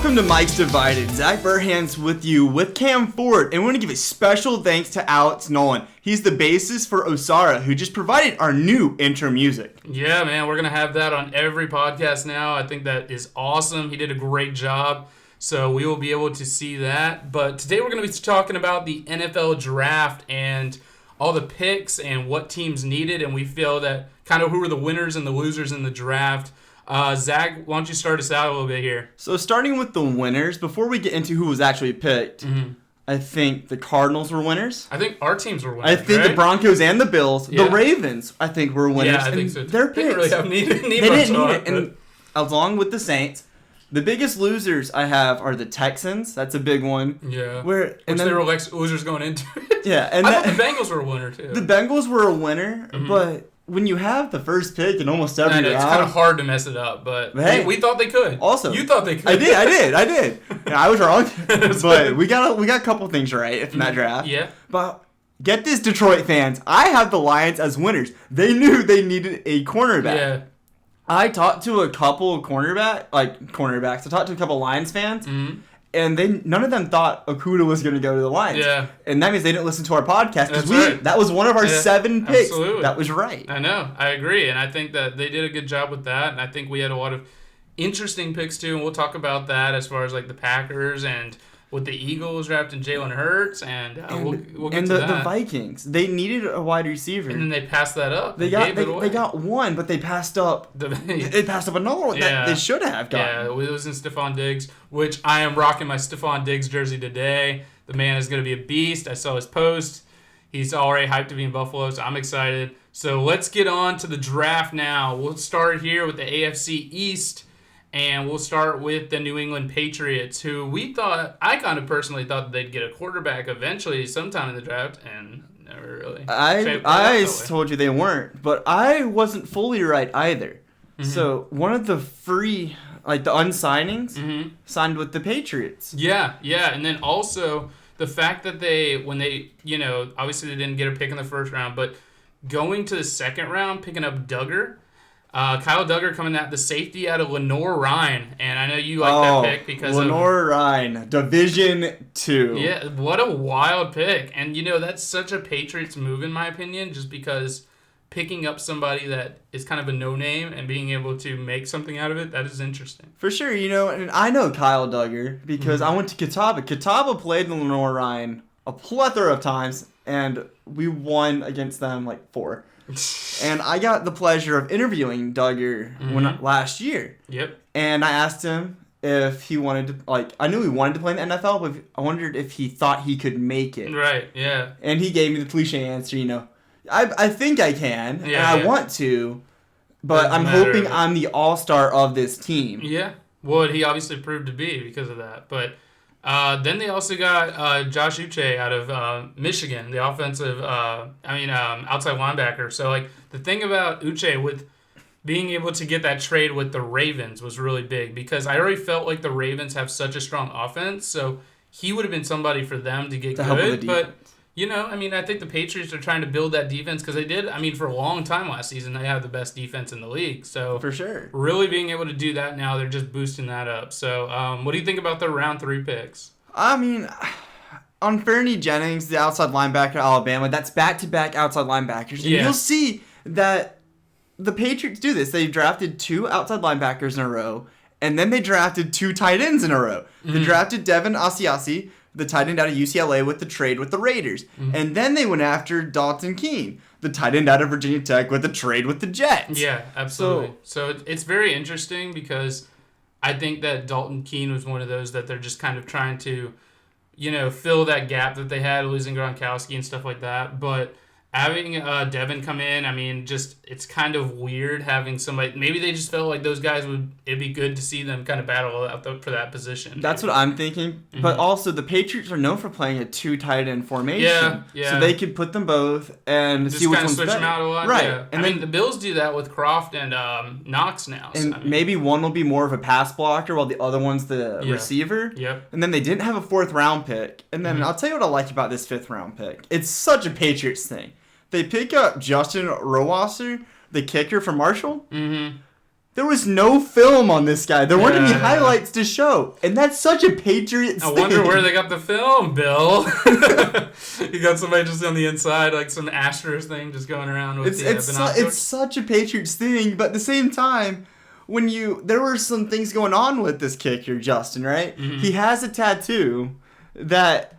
Welcome to Mike's Divided. Zach Burhan's with you with Cam Ford, and we want to give a special thanks to Alex Nolan. He's the bassist for Osara, who just provided our new intro music. Yeah, man, we're going to have that on every podcast now. I think that is awesome. He did a great job, so we will be able to see that. But today we're going to be talking about the NFL draft and all the picks and what teams needed, and we feel that kind of who were the winners and the losers in the draft. Zach, why don't you start us out a little bit here? So starting with the winners, before we get into who was actually picked, I think the Cardinals were winners. I think our teams were winners, I think the Broncos and the Bills. Yeah. The Ravens, I think, were winners. Yeah, I think so too. Their They didn't really have need they didn't need it. but... And along with the Saints, the biggest losers I have are the Texans. That's a big one. Yeah. Which they were losers going into it. Yeah. And I thought the Bengals were a winner, too. The Bengals were a winner, but when you have the first pick in almost every round, it's kind of hard to mess it up, but hey, we thought they could. Also, you thought they could. I did. Yeah, I was wrong, but we got a couple things right from that draft. Yeah. But get this, Detroit fans, I have the Lions as winners. They knew they needed a cornerback. Yeah. I talked to a couple of cornerbacks. I talked to a couple Lions fans. And none of them thought Okudah was going to go to the Lions. Yeah. And that means they didn't listen to our podcast because that was one of our 7 picks. Absolutely. That was right. I know. I agree. And I think that they did a good job with that. And I think we had a lot of interesting picks too. And we'll talk about that as far as like the Packers and with the Eagles drafting Jalen Hurts. And we'll get to that. And the Vikings. They needed a wide receiver. And then they passed that up. They got one, but they passed up. They passed up another one that they should have gotten. Yeah, it was in Stephon Diggs, which I am rocking my Stephon Diggs jersey today. The man is going to be a beast. I saw his post. He's already hyped to be in Buffalo, so I'm excited. So let's get on to the draft now. We'll start here with the AFC East, and we'll start with the New England Patriots, who I kind of personally thought that they'd get a quarterback eventually sometime in the draft, and never really. I told you they weren't, but I wasn't fully right either. So one of the free, the unsignings, signed with the Patriots. Yeah, and then also the fact that when they, obviously they didn't get a pick in the first round, but going to the second round, picking up Duggar. Kyle Duggar coming out the safety out of Lenore-Rhyne, and I know you like that pick because Lenore-Rhyne, Division II. Yeah, what a wild pick, and that's such a Patriots move in my opinion, just because picking up somebody that is kind of a no-name and being able to make something out of it, that is interesting. For sure, and I know Kyle Duggar because I went to Catawba. Catawba played Lenore-Rhyne a plethora of times, and we won against them 4. And I got the pleasure of interviewing Duggar last year. Yep. And I asked him if he wanted to, I knew he wanted to play in the NFL, but I wondered if he thought he could make it. Right, yeah. And he gave me the cliche answer, I think I can, and I want to, but I'm hoping I'm the all-star of this team. Yeah. Well, he obviously proved to be because of that, but... then they also got Josh Uche out of Michigan, the offensive, outside linebacker. So, the thing about Uche with being able to get that trade with the Ravens was really big because I already felt like the Ravens have such a strong offense. So, he would have been somebody for them to get good. But, I think the Patriots are trying to build that defense because they did. For a long time last season, they had the best defense in the league. So, for sure. Really being able to do that now, they're just boosting that up. So, what do you think about the round 3 picks? On Fernie Jennings, the outside linebacker at Alabama, that's back-to-back outside linebackers. And you'll see that the Patriots do this. They drafted 2 outside linebackers in a row, and then they drafted 2 tight ends in a row. They drafted Devin Asiasi, the tight end out of UCLA, with the trade with the Raiders. And then they went after Dalton Keene, the tight end out of Virginia Tech, with the trade with the Jets. Yeah, absolutely. So it's very interesting because I think that Dalton Keene was one of those that they're just kind of trying to, fill that gap that they had losing Gronkowski and stuff like that. But having Devin come in, it's kind of weird having somebody. Maybe they just felt like those guys it'd be good to see them kind of battle out for that position. That's what I'm thinking. But also, the Patriots are known for playing a 2 tight end formation. Yeah. So they could put them both and just see which kind of one's switch better. them out a lot. Right. Yeah. And the Bills do that with Croft and Knox now. And maybe one will be more of a pass blocker while the other one's the receiver. Yep. And then they didn't have a 4th round pick. And then I'll tell you what I like about this 5th round pick. It's such a Patriots thing. They pick up Justin Rohrwasser, the kicker from Marshall. There was no film on this guy. There weren't any highlights to show. And that's such a Patriots thing. I wonder where they got the film, Bill. You got somebody just on the inside, like some asterisk thing just going around with it's such a Patriots thing, but at the same time, there were some things going on with this kicker, Justin, right? Mm-hmm. He has a tattoo that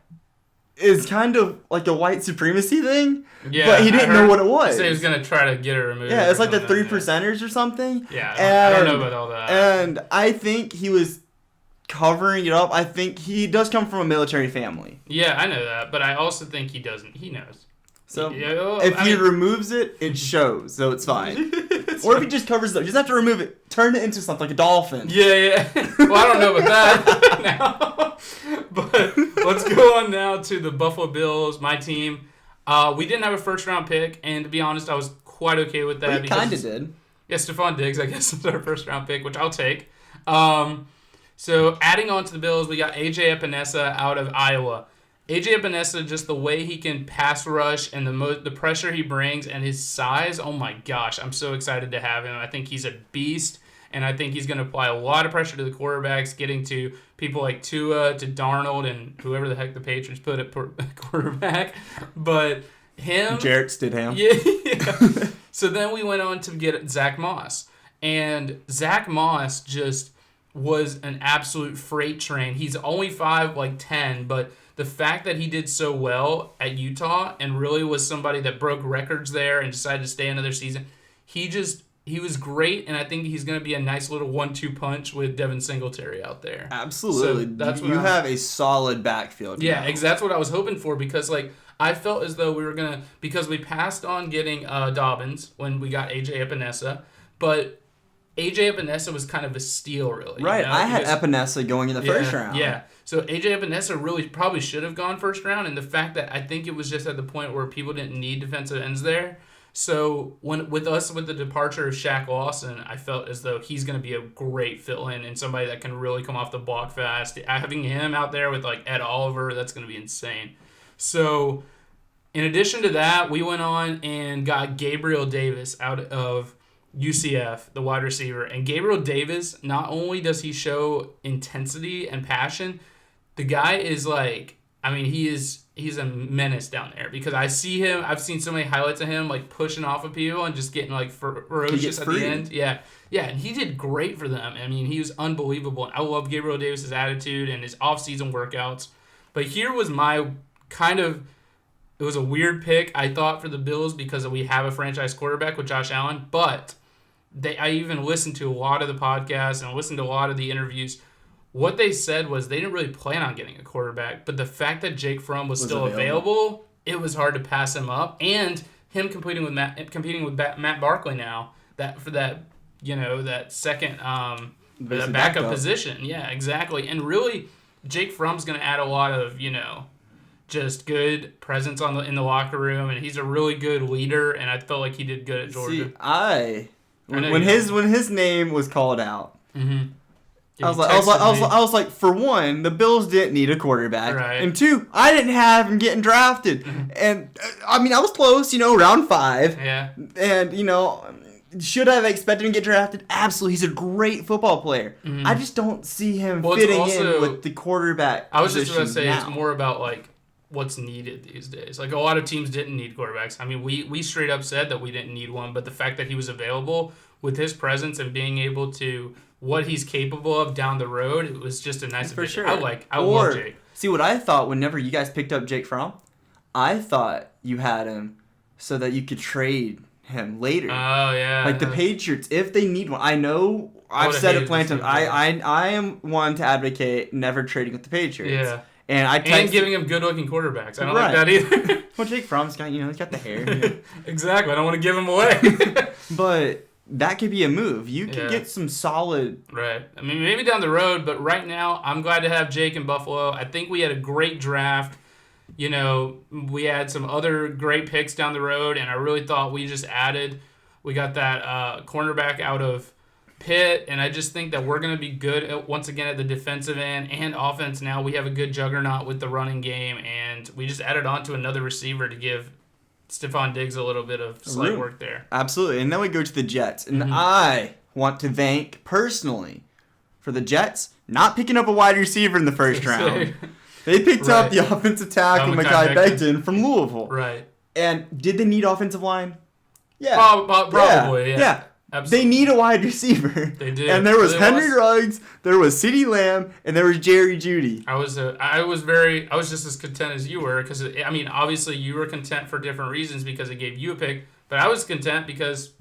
is kind of like a white supremacy thing, but he didn't know what it was. He said he was going to try to get it removed. Yeah, it's like the 3%ers or something. Yeah, I don't know about all that. And I think he was covering it up. I think he does come from a military family. Yeah, I know that, but I also think he doesn't. He knows. So if he removes it, it shows, so it's fine. Or if he just covers it up, you just have to remove it, turn it into something like a dolphin. Yeah. Well, I don't know about that now. But let's go on now to the Buffalo Bills, my team. We didn't have a first-round pick, and to be honest, I was quite okay with that. We kind of did. Yeah, Stephon Diggs, I guess, is our first-round pick, which I'll take. So adding on to the Bills, we got A.J. Epinesa out of Iowa. A.J. Epinesa, just the way he can pass rush and the pressure he brings and his size, oh my gosh, I'm so excited to have him. I think he's a beast, and I think he's going to apply a lot of pressure to the quarterbacks, getting to people like Tua, to Darnold, and whoever the heck the Patriots put at quarterback. But him... Jarrett Stidham. Yeah. So then we went on to get Zach Moss. And Zach Moss just was an absolute freight train. He's only 5'10", but... the fact that he did so well at Utah and really was somebody that broke records there and decided to stay another season, he was great, and I think he's going to be a nice little 1-2 punch with Devin Singletary out there. Absolutely. So that's you have a solid backfield. Yeah, that's what I was hoping for, because I felt as though we were going to, because we passed on getting Dobbins when we got A.J. Epinesa, but A.J. Epinesa was kind of a steal, really. Right, I had Epinesa going in the first round. Yeah. So A.J. Epinesa really probably should have gone first round, and the fact that I think it was just at the point where people didn't need defensive ends there. So with the departure of Shaq Lawson, I felt as though he's going to be a great fill-in and somebody that can really come off the block fast. Having him out there with Ed Oliver, that's going to be insane. So in addition to that, we went on and got Gabriel Davis out of UCF, the wide receiver. And Gabriel Davis, not only does he show intensity and passion, the guy is he's a menace down there, because I see him, I've seen so many highlights of him pushing off of people and just getting ferocious at the end. Yeah, and he did great for them. I mean, he was unbelievable. And I love Gabriel Davis's attitude and his off-season workouts. But here was my it was a weird pick, I thought, for the Bills, because we have a franchise quarterback with Josh Allen, but I even listened to a lot of the podcasts and listened to a lot of the interviews. What they said was they didn't really plan on getting a quarterback, but the fact that Jake Fromm was still available, it was hard to pass him up. And him competing with Matt Barkley now, that second that backup position. Yeah, exactly. And really, Jake Fromm's going to add a lot of just good presence in the locker room, and he's a really good leader. And I felt like he did good at Georgia. See, when his name was called out. Mm-hmm. I was like, for one, the Bills didn't need a quarterback, right. And two, I didn't have him getting drafted, and I was close, round 5, yeah, and should I have expected him to get drafted? Absolutely, he's a great football player. Mm-hmm. I just don't see him fitting in with the quarterback. I was just going to say it's more about what's needed these days. A lot of teams didn't need quarterbacks. I mean, we straight up said that we didn't need one, but the fact that he was available with his presence and being able to what he's capable of down the road, it was just a nice addition. For sure. I love Jake. See, what I thought whenever you guys picked up Jake Fromm, I thought you had him so that you could trade him later. Oh, yeah. The Patriots, if they need one. I know I've said it plenty of times. I am one to advocate never trading with the Patriots. Yeah. And giving him good-looking quarterbacks. I don't like that either. Well, Jake Fromm's got, he's got the hair. Exactly. I don't want to give him away. But that could be a move. You can get some solid... Right. I mean, maybe down the road, but right now, I'm glad to have Jake in Buffalo. I think we had a great draft. We had some other great picks down the road, and I really thought we got that cornerback out of Pitt, and I just think that we're going to be good once again at the defensive end and offense. Now we have a good juggernaut with the running game, and we just added on to another receiver to give Stephon Diggs a little bit of slight work there. Absolutely. And then we go to the Jets, and I want to thank personally for the Jets not picking up a wide receiver in the first round. They picked up the offensive tackle, Mekhi Becton, from Louisville. Right. And did they need offensive line? Yeah. Probably, yeah. Absolutely. They need a wide receiver. They do. And there was Henry Ruggs, there was CeeDee Lamb, and there was Jerry Jeudy. I was just as content as you were because, I mean, obviously you were content for different reasons because it gave you a pick, but I was content because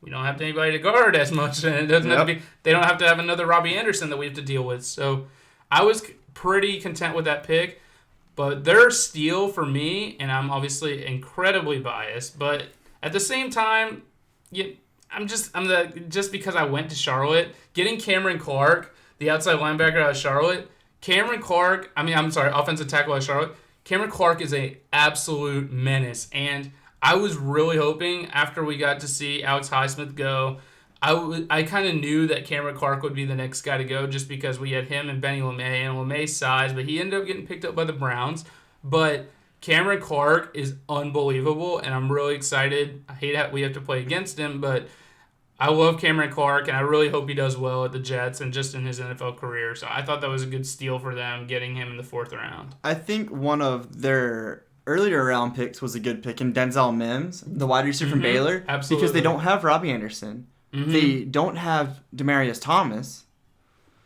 we don't have anybody to guard as much, and it doesn't have to be, they don't have to have another Robbie Anderson that we have to deal with. So I was pretty content with that pick, but their steal for me, and I'm obviously incredibly biased, but at the same time, just because I went to Charlotte, getting Cameron Clark, the outside linebacker out of Charlotte, offensive tackle out of Charlotte, Cameron Clark is an absolute menace, and I was really hoping after we got to see Alex Highsmith go, I kind of knew that Cameron Clark would be the next guy to go just because we had him and Benny LeMay and LeMay's size, but he ended up getting picked up by the Browns. But Cameron Clark is unbelievable, and I'm really excited. I hate how we have to play against him, but I love Cameron Clark, and I really hope he does well at the Jets and just in his NFL career. So I thought that was a good steal for them, getting him in the 4th round. I think one of their earlier round picks was a good pick in Denzel Mims, the wide receiver from Baylor. Absolutely. Because they don't have Robbie Anderson. Mm-hmm. They don't have Demaryius Thomas.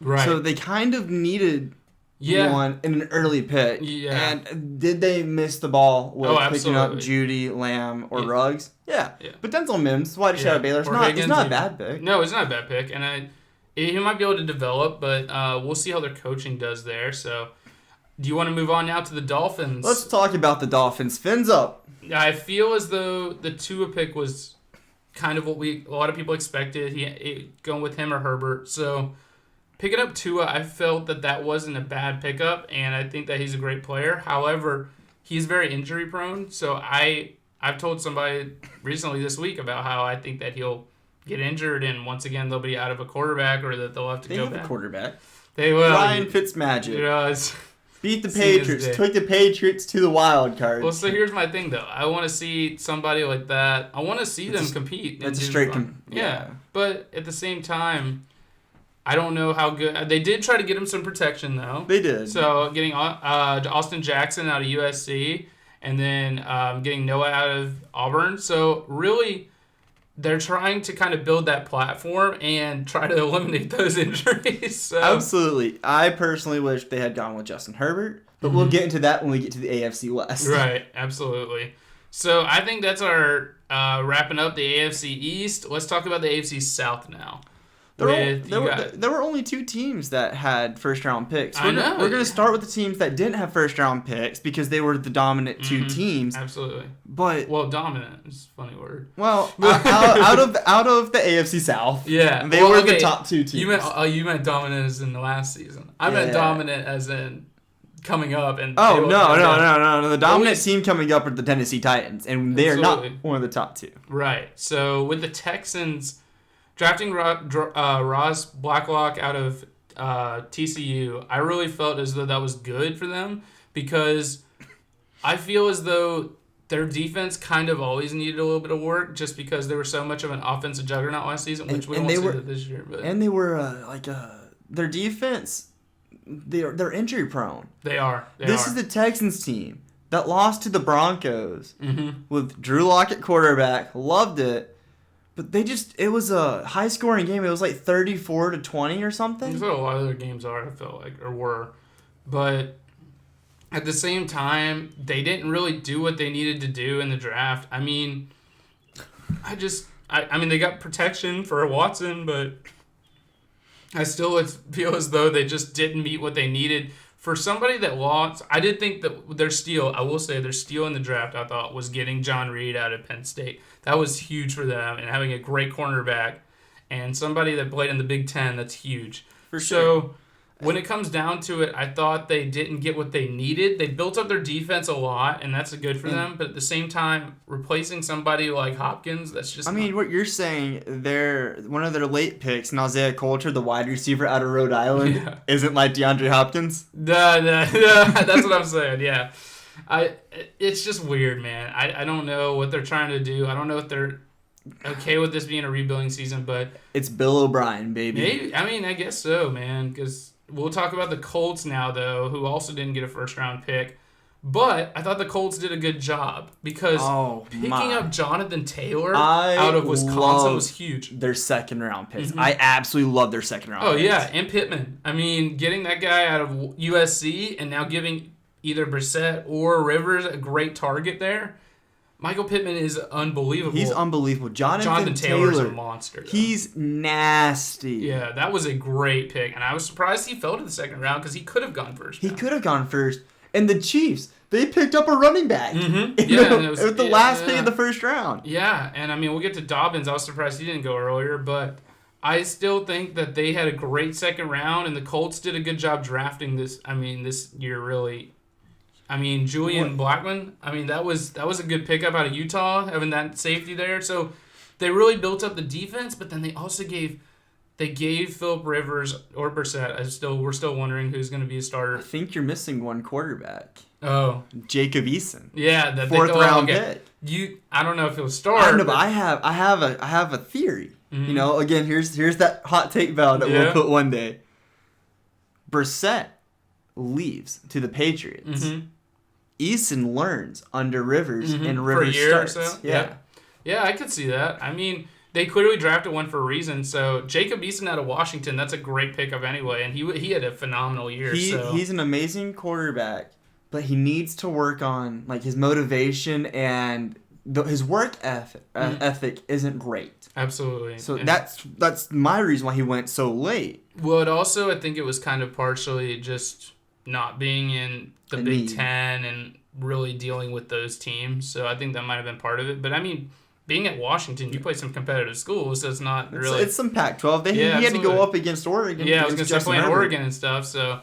Right. So they kind of needed one in an early pick. Yeah. And did they miss the ball with picking up Jeudy, Lamb, or Ruggs? Yeah. But Denzel Mims, wide receiver out of Baylor, it's not a bad pick. No, it's not a bad pick. And he might be able to develop, but we'll see how their coaching does there. So do you want to move on now to the Dolphins? Let's talk about the Dolphins. Fins up. I feel as though the Tua pick was kind of what a lot of people expected. Going with him or Herbert. So picking up Tua, I felt that wasn't a bad pickup, and I think that he's a great player. However, he's very injury prone. So I've told somebody recently this week about how I think that he'll get injured, and once again they'll be out of a quarterback, or that they'll have to go back. They have a quarterback. They will. Ryan Fitzmagic. Beat the Patriots. Took the Patriots to the wild card. Well, so here's my thing, though. I want to see somebody like that. I want to see them compete. That's a straight yeah. But at the same time, I don't know how good. They did try to get him some protection, though. They did. So getting Austin Jackson out of USC, and then getting Noah out of Auburn. So really, they're trying to kind of build that platform and try to eliminate those injuries. So. Absolutely. I personally wish they had gone with Justin Herbert, but we'll get into that when we get to the AFC West. Right, absolutely. So I think that's our wrapping up the AFC East. Let's talk about the AFC South now. There were only 2 teams that had first-round picks. We're going to start with the teams that didn't have first-round picks because they were the dominant 2 teams. Absolutely. But dominant is a funny word. Well, out of the AFC South, they were the top 2 teams. You meant dominant as in the last season. I meant dominant as in coming up. And no. The dominant team coming up are the Tennessee Titans, and they are not one of the top 2. Right. So with the Texans drafting Ross Blacklock out of TCU, I really felt as though that was good for them because I feel as though their defense kind of always needed a little bit of work just because they were so much of an offensive juggernaut last season, which we won't see that this year. But. And they were their defense, they're injury prone. They are. This is the Texans team that lost to the Broncos with Drew Lock at quarterback. Loved it. But it was a high-scoring game. It was like 34-20 or something. That's what a lot of their games are, I felt like, or were. But at the same time, they didn't really do what they needed to do in the draft. I mean, they got protection for Watson, but I still feel as though they just didn't meet what they needed. For somebody that lost, I did think that their steal in the draft, I thought, was getting John Reed out of Penn State. That was huge for them, and having a great cornerback and somebody that played in the Big Ten, that's huge. For sure. So when it comes down to it, I thought they didn't get what they needed. They built up their defense a lot, and that's good for them. But at the same time, replacing somebody like Hopkins, that's just what you're saying, one of their late picks, Isaiah Coulter, the wide receiver out of Rhode Island, isn't like DeAndre Hopkins? No, that's what I'm saying, yeah. It's just weird, man. I don't know what they're trying to do. I don't know if they're okay with this being a rebuilding season, but it's Bill O'Brien, baby. maybe, I mean, I guess so, man, because we'll talk about the Colts now, though, who also didn't get a first-round pick. But I thought the Colts did a good job because picking up Jonathan Taylor out of Wisconsin was huge. Their second-round picks. Mm-hmm. I absolutely love their second-round picks. Oh, yeah, and Pittman. I mean, getting that guy out of USC and now giving either Brissett or Rivers a great target there. Michael Pittman is unbelievable. He's unbelievable. Jonathan Taylor's a monster. Though. He's nasty. Yeah, that was a great pick. And I was surprised he fell to the second round because he could have gone first. He could have gone first. And the Chiefs, they picked up a running back. Mm-hmm. Yeah, it was the last pick of the first round. Yeah, and I mean, we'll get to Dobbins. I was surprised he didn't go earlier, but I still think that they had a great second round, and the Colts did a good job drafting this year, really. I mean, Julian Blackmon, I mean, that was a good pickup out of Utah, having that safety there. So they really built up the defense, but then they also gave Phillip Rivers or Brissett. We're still wondering who's going to be a starter. I think you're missing one quarterback. Oh, Jacob Eason. Yeah, that fourth round pick. I don't know if he'll start. I don't know, but I have a theory. Mm-hmm. You know, again, here's that hot take bell that we'll put one day. Brissett leaves to the Patriots. Mm-hmm. Eason learns under Rivers, and Rivers for a year starts. Or so? Yeah, I could see that. I mean, they clearly drafted one for a reason. So Jacob Eason out of Washington, that's a great pickup anyway, and he had a phenomenal year. He's an amazing quarterback, but he needs to work on like his motivation and his work ethic isn't great. Absolutely. So that's my reason why he went so late. Well, I think it was kind of partially just not being in the Big Ten and really dealing with those teams. So I think that might have been part of it. But I mean, being at Washington, you play some competitive schools, so it's not really... It's some Pac-12. He had to go up against Oregon. Yeah, I was going to say playing Oregon and stuff, so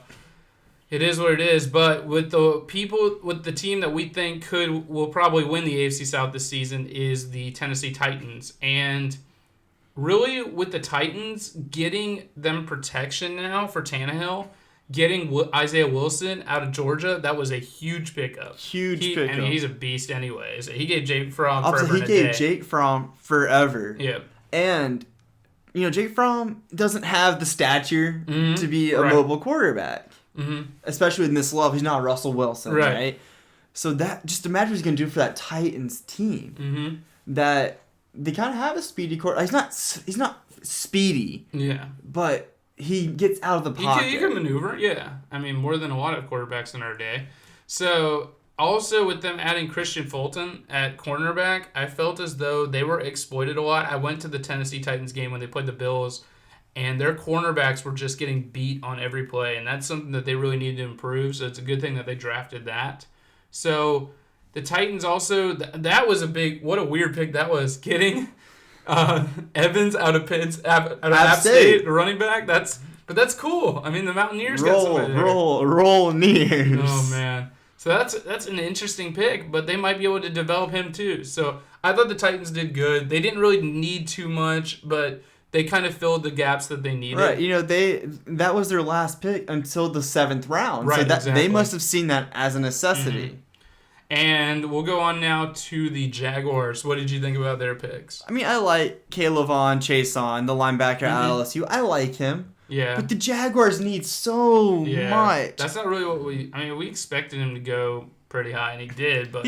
it is what it is. But with the team that we think will probably win the AFC South this season is the Tennessee Titans. And really, with the Titans, getting them protection now for Tannehill, getting Isaiah Wilson out of Georgia, that was a huge pickup. Pickup. I mean, he's a beast anyways. He gave Jake Fromm forever. He gave Jake Fromm forever. Yeah. And, you know, Jake Fromm doesn't have the stature to be a mobile quarterback. Mm-hmm. Especially in this level. He's not Russell Wilson, right? So just imagine what he's going to do for that Titans team. Mm-hmm. That they kind of have a speedy quarterback. He's not speedy. Yeah. But he gets out of the pocket. He can maneuver, yeah. I mean, more than a lot of quarterbacks in our day. So, also with them adding Christian Fulton at cornerback, I felt as though they were exploited a lot. I went to the Tennessee Titans game when they played the Bills, and their cornerbacks were just getting beat on every play, and that's something that they really needed to improve, so it's a good thing that they drafted that. So, the Titans also, that was what a weird pick that was, getting... Evans out of App State, running back. That's cool. I mean, the Mountaineers got somebody there. Roll Nears. Oh man, so that's an interesting pick, but they might be able to develop him too. So I thought the Titans did good. They didn't really need too much, but they kind of filled the gaps that they needed. Right. You know, that was their last pick until the 7th round. Right. So exactly. They must have seen that as a necessity. Mm-hmm. And we'll go on now to the Jaguars. What did you think about their picks? I mean, I like Kayvon Chason, the linebacker at LSU. I like him. Yeah. But the Jaguars need so much. That's not really what we expected him to go pretty high, and he did. But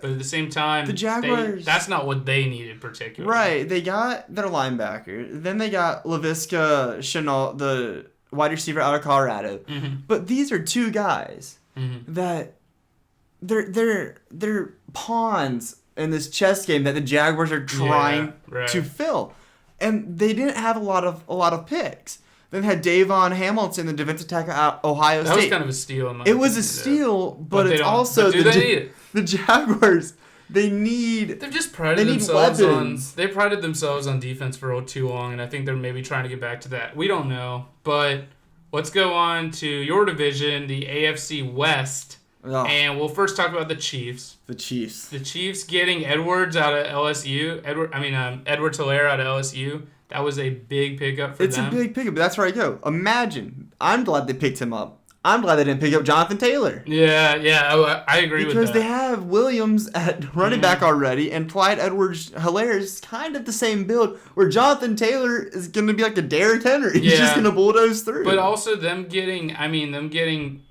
at the same time, the Jaguars... that's not what they needed particularly. Right. They got their linebacker. Then they got Laviska Shenault, the wide receiver out of Colorado. Mm-hmm. But these are two guys that... They're pawns in this chess game that the Jaguars are trying to fill, and they didn't have a lot of picks. Then had Davon Hamilton, the defensive tackle at Ohio State. That was kind of a steal. It was a steal, but it's also the Jaguars. They've just prided themselves they prided themselves on defense for too long, and I think they're maybe trying to get back to that. We don't know, but let's go on to your division, the AFC West. Oh. And we'll first talk about the Chiefs. The Chiefs getting Edwards out of LSU. Edwards-Helaire out of LSU. That was a big pickup for them. It's a big pickup, but that's where I go. Imagine. I'm glad they picked him up. I'm glad they didn't pick up Jonathan Taylor. Yeah, I agree with that. Because they have Williams at running back already, and Clyde Edwards-Helaire is kind of the same build, where Jonathan Taylor is going to be like a Derrick Henry. He's just going to bulldoze through. But also them getting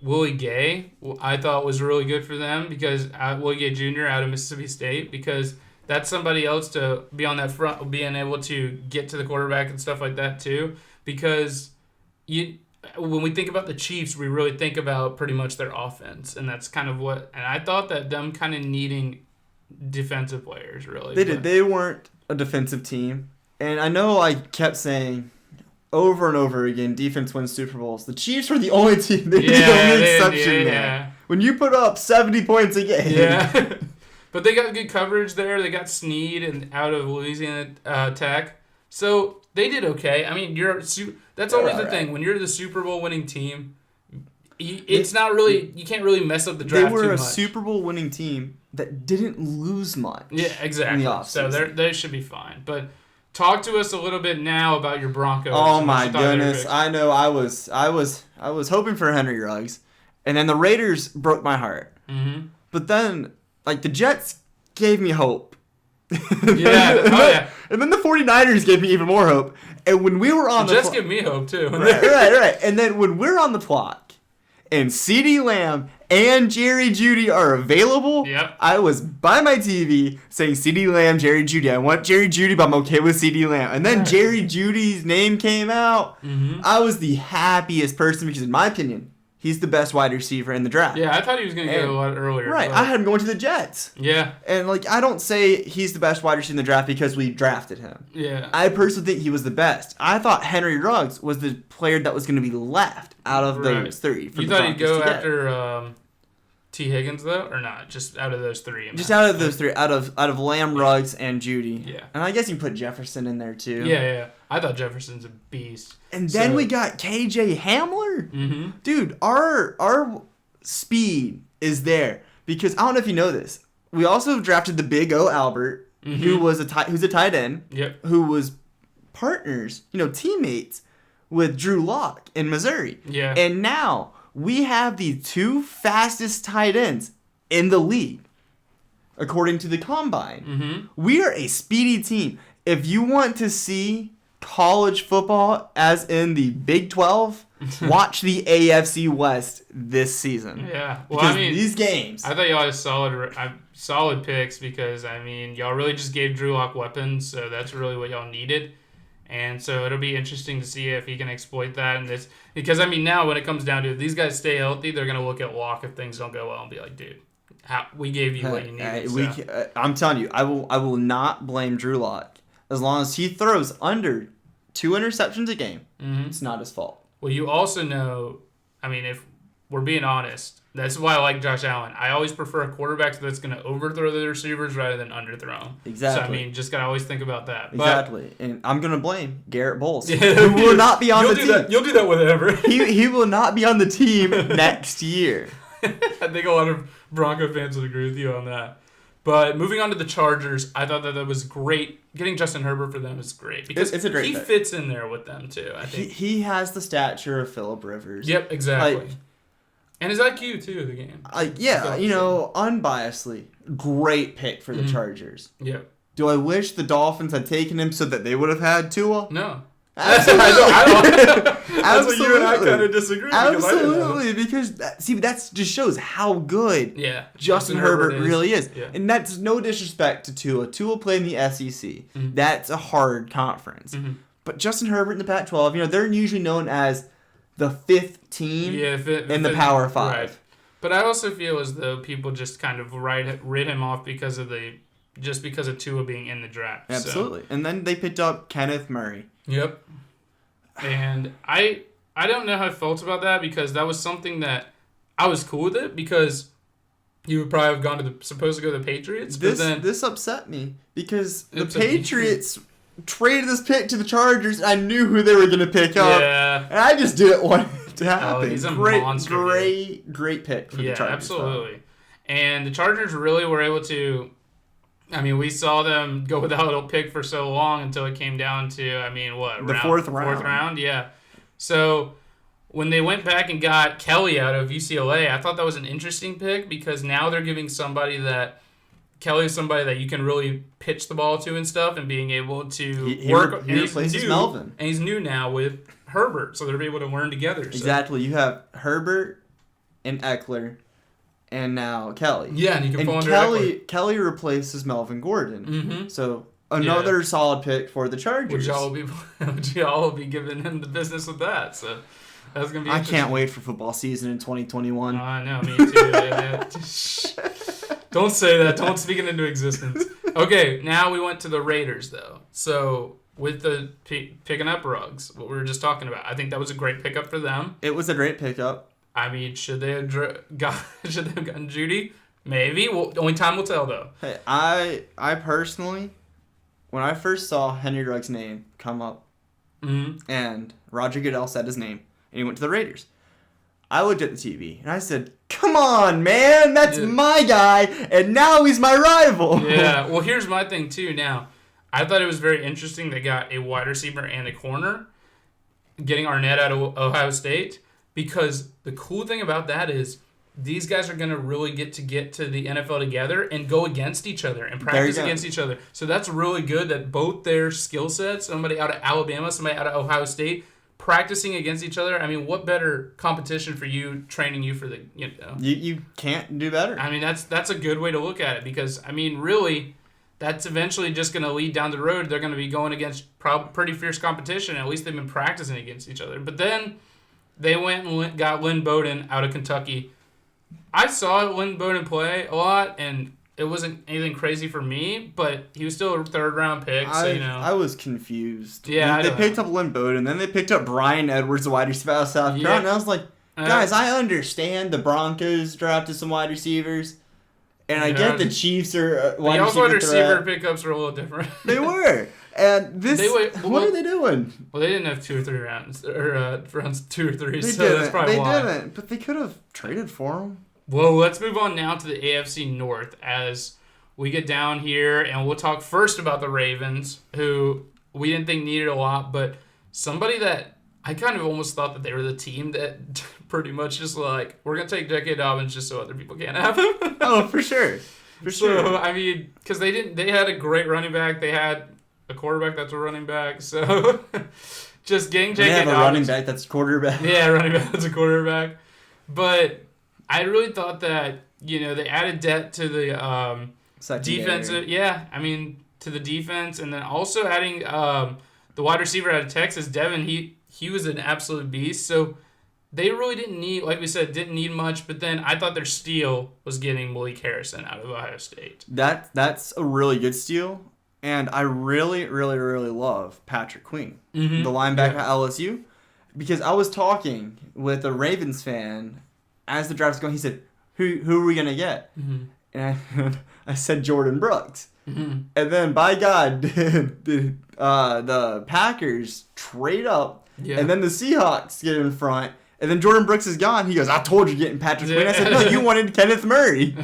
Willie Gay, I thought was really good for them, because Willie Gay Jr. out of Mississippi State, because that's somebody else to be on that front, being able to get to the quarterback and stuff like that too, because when we think about the Chiefs, we really think about pretty much their offense, and that's kind of what. And I thought that them kind of needing defensive players, really. They did. They weren't a defensive team, and I know I kept saying over and over again, defense wins Super Bowls. The Chiefs were the only team. They were the only exception there. When you put up 70 points a game. Yeah. But they got good coverage there. They got Snead and out of Louisiana Tech, so they did okay. I mean, that's always the thing. When you're the Super Bowl winning team, it's not really, you can't really mess up the draft too much. They were a Super Bowl winning team that didn't lose much. Yeah, exactly. So they should be fine. But talk to us a little bit now about your Broncos. Oh my goodness! I know I was hoping for Henry Ruggs, and then the Raiders broke my heart. Mm-hmm. But then, like, the Jets gave me hope. Yeah. And then the 49ers gave me even more hope. And when we were on the Jets give me hope too. Right. And then when we're on the clock and CeeDee Lamb and Jerry Jeudy are available, I was by my TV saying CeeDee Lamb, Jerry Jeudy. I want Jerry Jeudy, but I'm okay with CeeDee Lamb. And then Jerry Jeudy's name came out. Mm-hmm. I was the happiest person because, in my opinion, he's the best wide receiver in the draft. Yeah, I thought he was going to get a lot earlier. Right, I had him going to the Jets. Yeah. And, like, I don't say he's the best wide receiver in the draft because we drafted him. Yeah. I personally think he was the best. I thought Henry Ruggs was the player that was going to be left out of those three. You thought he'd go after T. Higgins, though, or not? Just out of those three? Just out of those three. Out of Lamb, Ruggs, and Jeudy. Yeah. And I guess you can put Jefferson in there, too. Yeah. I thought Jefferson's a beast. And then we got KJ Hamler. Mm-hmm. Dude, our speed is there. Because I don't know if you know this. We also drafted the Big O Albert, who's a tight end, who was partners, teammates with Drew Lock in Missouri. Yeah. And now we have the two fastest tight ends in the league, according to the Combine. Mm-hmm. We are a speedy team. If you want to see college football, as in the Big 12, watch the AFC West this season. Yeah. Well, because these games. I thought y'all had solid picks because, y'all really just gave Drew Lock weapons, so that's really what y'all needed. And so it'll be interesting to see if he can exploit that in this. Because, now when it comes down to it, if these guys stay healthy, they're going to look at Lock if things don't go well and be like, dude, we gave you what you needed. I'm telling you, I will not blame Drew Lock. As long as he throws under 2 interceptions a game, it's not his fault. Well, you also know, if we're being honest, that's why I like Josh Allen. I always prefer a quarterback that's going to overthrow the receivers rather than underthrow them. Exactly. So, just got to always think about that. Exactly. And I'm going to blame Garrett Bowles, who will not be on the team. You'll do that whenever. He will not be on the team next year. I think a lot of Bronco fans would agree with you on that. But moving on to the Chargers, I thought that was great. Getting Justin Herbert for them is great because it's a great he pick. fits in there with them too. I think he has the stature of Phillip Rivers. Yep, exactly. And his IQ too, the game. Unbiasedly, great pick for the Chargers. Yep. Do I wish the Dolphins had taken him so that they would have had Tua? No. Absolutely. That's what you and I kind of disagree. Absolutely, because that just shows how good Justin Herbert really is. Yeah. And that's no disrespect to Tua. Tua played in the SEC. Mm-hmm. That's a hard conference. Mm-hmm. But Justin Herbert in the Pac-12, they're usually known as the fifth team in the Power 5. Right. But I also feel as though people just kind of writ him off because of Tua being in the draft. Absolutely. So. And then they picked up Kenneth Murray. Yep. And I don't know how I felt about that because that was something that I was cool with it because you would probably have supposed to go to the Patriots. This upset me because the Patriots traded this pick to the Chargers and I knew who they were going to pick up. Yeah. And I just didn't want it to happen. Oh, he's a monster. Great pick for the Chargers. Yeah, absolutely. Though. And the Chargers really were able to... we saw them go without a pick for so long until it came down to, fourth round. Fourth round, yeah. So, when they went back and got Kelly out of UCLA, I thought that was an interesting pick because now they're giving Kelly is somebody that you can really pitch the ball to and stuff, and being able to work. He replaces Melvin. And he's new now with Herbert, so they'll be able to learn together. So. Exactly. You have Herbert and Eckler, and now Kelly. Yeah, and you can fall under Eckler. Kelly replaces Melvin Gordon. Mm-hmm. So another solid pick for the Chargers. Would y'all will be giving him the business with that? So that's gonna be. I can't wait for football season in 2021. I know, me too. Don't say that. Don't speak it into existence. Okay, now we went to the Raiders, though. So, with the picking up Ruggs, what we were just talking about, I think that was a great pickup for them. It was a great pickup. I mean, should they have gotten Judy? Maybe. Well, only time will tell, though. Hey, I personally, when I first saw Henry Ruggs' name come up, and Roger Goodell said his name, and he went to the Raiders, I looked at the TV, and I said, come on, man, that's my guy, and now he's my rival. Yeah, well, here's my thing, too, now. I thought it was very interesting they got a wide receiver and a corner, getting Arnett out of Ohio State, because the cool thing about that is these guys are going to really get to the NFL together and go against each other and practice against each other. So that's really good that both their skill sets, somebody out of Alabama, somebody out of Ohio State, practicing against each other. I mean, what better competition for you, training you for the, You can't do better. I mean, that's a good way to look at it because, I mean, really, that's eventually just going to lead down the road. They're going to be going against pretty fierce competition. At least they've been practicing against each other. But then they went and got Lynn Bowden out of Kentucky. I saw Lynn Bowden play a lot, and it wasn't anything crazy for me, but he was still a third-round pick, I was confused. Yeah, they picked up Lynn Bowden, then they picked up Brian Edwards, the wide receiver out of South Carolina, and I was like, guys, I understand the Broncos drafted some wide receivers, and I get the Chiefs are wide receiver pickups are a little different. They were. And what are they doing? Well, they didn't have 2 or 3 rounds, or rounds 2 or 3, they so didn't. that's probably why. They didn't, but they could have traded for them. Well, let's move on now to the AFC North as we get down here, and we'll talk first about the Ravens, who we didn't think needed a lot, but somebody that I kind of almost thought that they were the team that pretty much just like, we're going to take J.K. Dobbins just so other people can't have him. Oh, for sure. So, I mean, because they had a great running back. They had a quarterback that's a running back. So, just getting J.K. Dobbins. They have a running back that's a quarterback. Yeah, running back that's a quarterback. But I really thought that, they added depth to the defensive. Yeah, I mean, to the defense. And then also adding the wide receiver out of Texas, Devin, he was an absolute beast. So, they really didn't need, like we said, didn't need much. But then I thought their steal was getting Malik Harrison out of Ohio State. That's a really good steal. And I really, really, really love Patrick Queen, the linebacker at LSU. Because I was talking with a Ravens fan as the draft was going. He said, who are we going to get? Mm-hmm. And I said Jordan Brooks. Mm-hmm. And then, by God, the Packers trade up. Yeah. And then the Seahawks get in front. And then Jordan Brooks is gone. He goes, I told you getting Patrick Queen. I said, no, you wanted Kenneth Murray.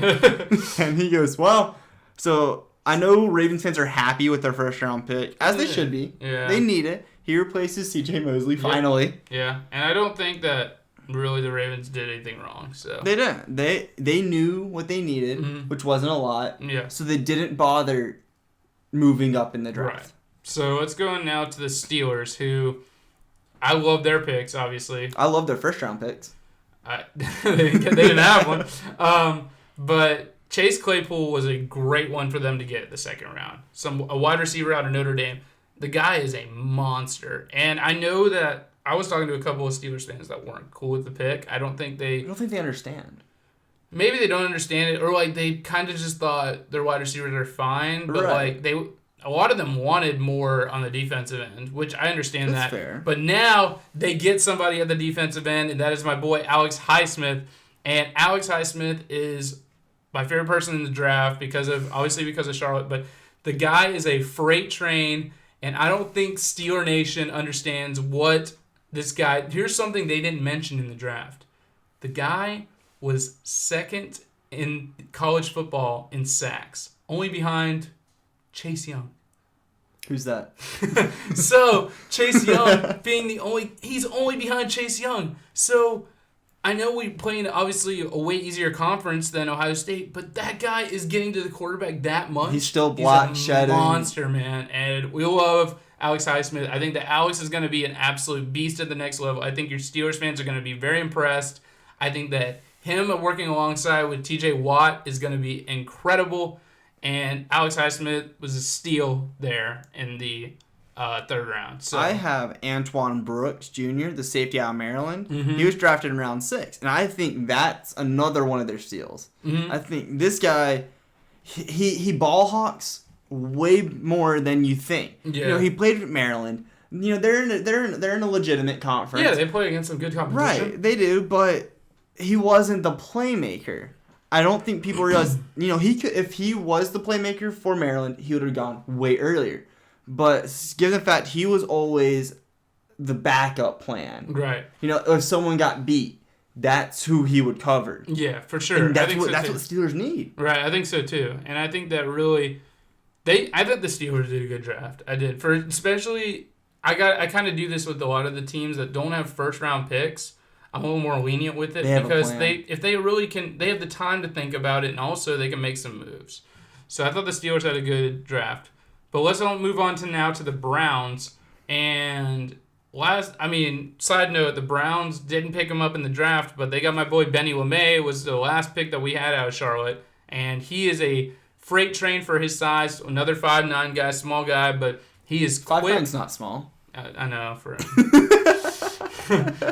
And he goes, well, so I know Ravens fans are happy with their first-round pick, as they should be. Yeah. They need it. He replaces C.J. Mosley, finally. Yeah, and I don't think that really the Ravens did anything wrong. So they didn't. They knew what they needed, which wasn't a lot. Yeah. So they didn't bother moving up in the draft. Right. So let's go now to the Steelers, who I love their picks, obviously. I love their first-round picks. They didn't have one. But Chase Claypool was a great one for them to get at the second round. A wide receiver out of Notre Dame. The guy is a monster. And I know that I was talking to a couple of Steelers fans that weren't cool with the pick. I don't think they understand. Maybe they don't understand it, or like they kind of just thought their wide receivers are fine, but like a lot of them wanted more on the defensive end, which I understand. That's fair. But now they get somebody at the defensive end, and that is my boy Alex Highsmith. And Alex Highsmith is my favorite person in the draft because of Charlotte, but the guy is a freight train, and I don't think Steeler Nation understands what this guy. Here's something they didn't mention in the draft. The guy was second in college football in sacks, only behind Chase Young. Who's that? So Chase Young he's only behind Chase Young. So I know we play in obviously a way easier conference than Ohio State, but that guy is getting to the quarterback that much. He's still block shedding. Monster, man. And we love Alex Highsmith. I think that Alex is going to be an absolute beast at the next level. I think your Steelers fans are going to be very impressed. I think that him working alongside with TJ Watt is going to be incredible. And Alex Highsmith was a steal there in the third round. So I have Antoine Brooks Jr., the safety out of Maryland. Mm-hmm. He was drafted in round 6, and I think that's another one of their steals. Mm-hmm. I think this guy, he ball hawks way more than you think. Yeah. You know, he played at Maryland. You know, they're in a legitimate conference. Yeah, they play against some good competition. Right, they do, but he wasn't the playmaker. I don't think people realize. You know, he could, if he was the playmaker for Maryland, he would have gone way earlier. But given the fact he was always the backup plan, Right. You know, if someone got beat, that's who he would cover. Yeah, for sure. And that's I think what so the Steelers need. Right, I think so too. And I think that really I thought the Steelers did a good draft. I did. For especially I kind of do this with a lot of the teams that don't have first round picks. I'm a little more lenient with it because if they really can, they have the time to think about it, and also they can make some moves. So I thought the Steelers had a good draft. But let's move on to the Browns. And side note, the Browns didn't pick him up in the draft, but they got my boy Benny LeMay, was the last pick that we had out of Charlotte. And he is a freight train for his size, another 5'9" guy, small guy, but he is quick. 5'9's not small. I know.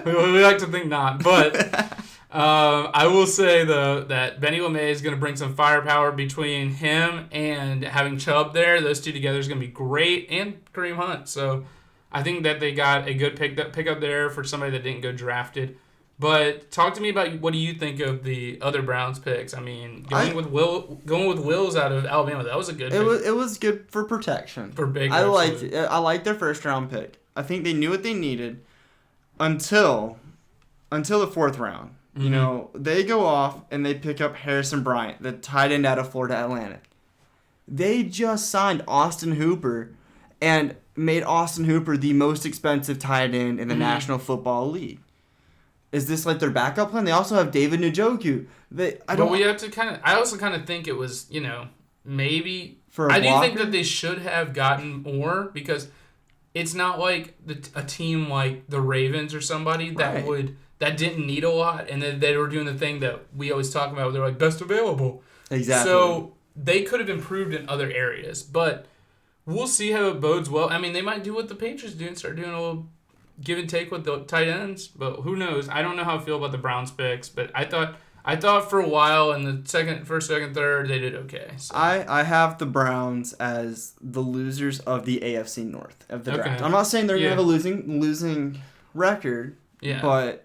We like to think not, but I will say though that Benny LeMay is going to bring some firepower between him and having Chubb there. Those two together is going to be great, and Kareem Hunt. So I think that they got a good pickup there for somebody that didn't go drafted. But talk to me about what do you think of the other Browns picks? I mean, going with Wills out of Alabama, that was a good pick. It was good for protection. For big. I liked their first round pick. I think they knew what they needed until the fourth round. Mm-hmm. You know, they go off and they pick up Harrison Bryant, the tight end out of Florida Atlantic. They just signed Austin Hooper and made Austin Hooper the most expensive tight end in the National Football League. Is this like their backup plan? They also have David Njoku. I also kind of think it was, you know, maybe I do think that they should have gotten more, because it's not like a team like the Ravens or somebody that that didn't need a lot, and then they were doing the thing that we always talk about. They're like best available. Exactly. So they could have improved in other areas, but we'll see how it bodes well. I mean, they might do what the Patriots do and start doing a little give and take with the tight ends, but who knows? I don't know how I feel about the Browns picks, but I thought for a while in the first, second, third, they did okay. So. I have the Browns as the losers of the AFC North of the draft. I'm not saying they're gonna have a losing record, but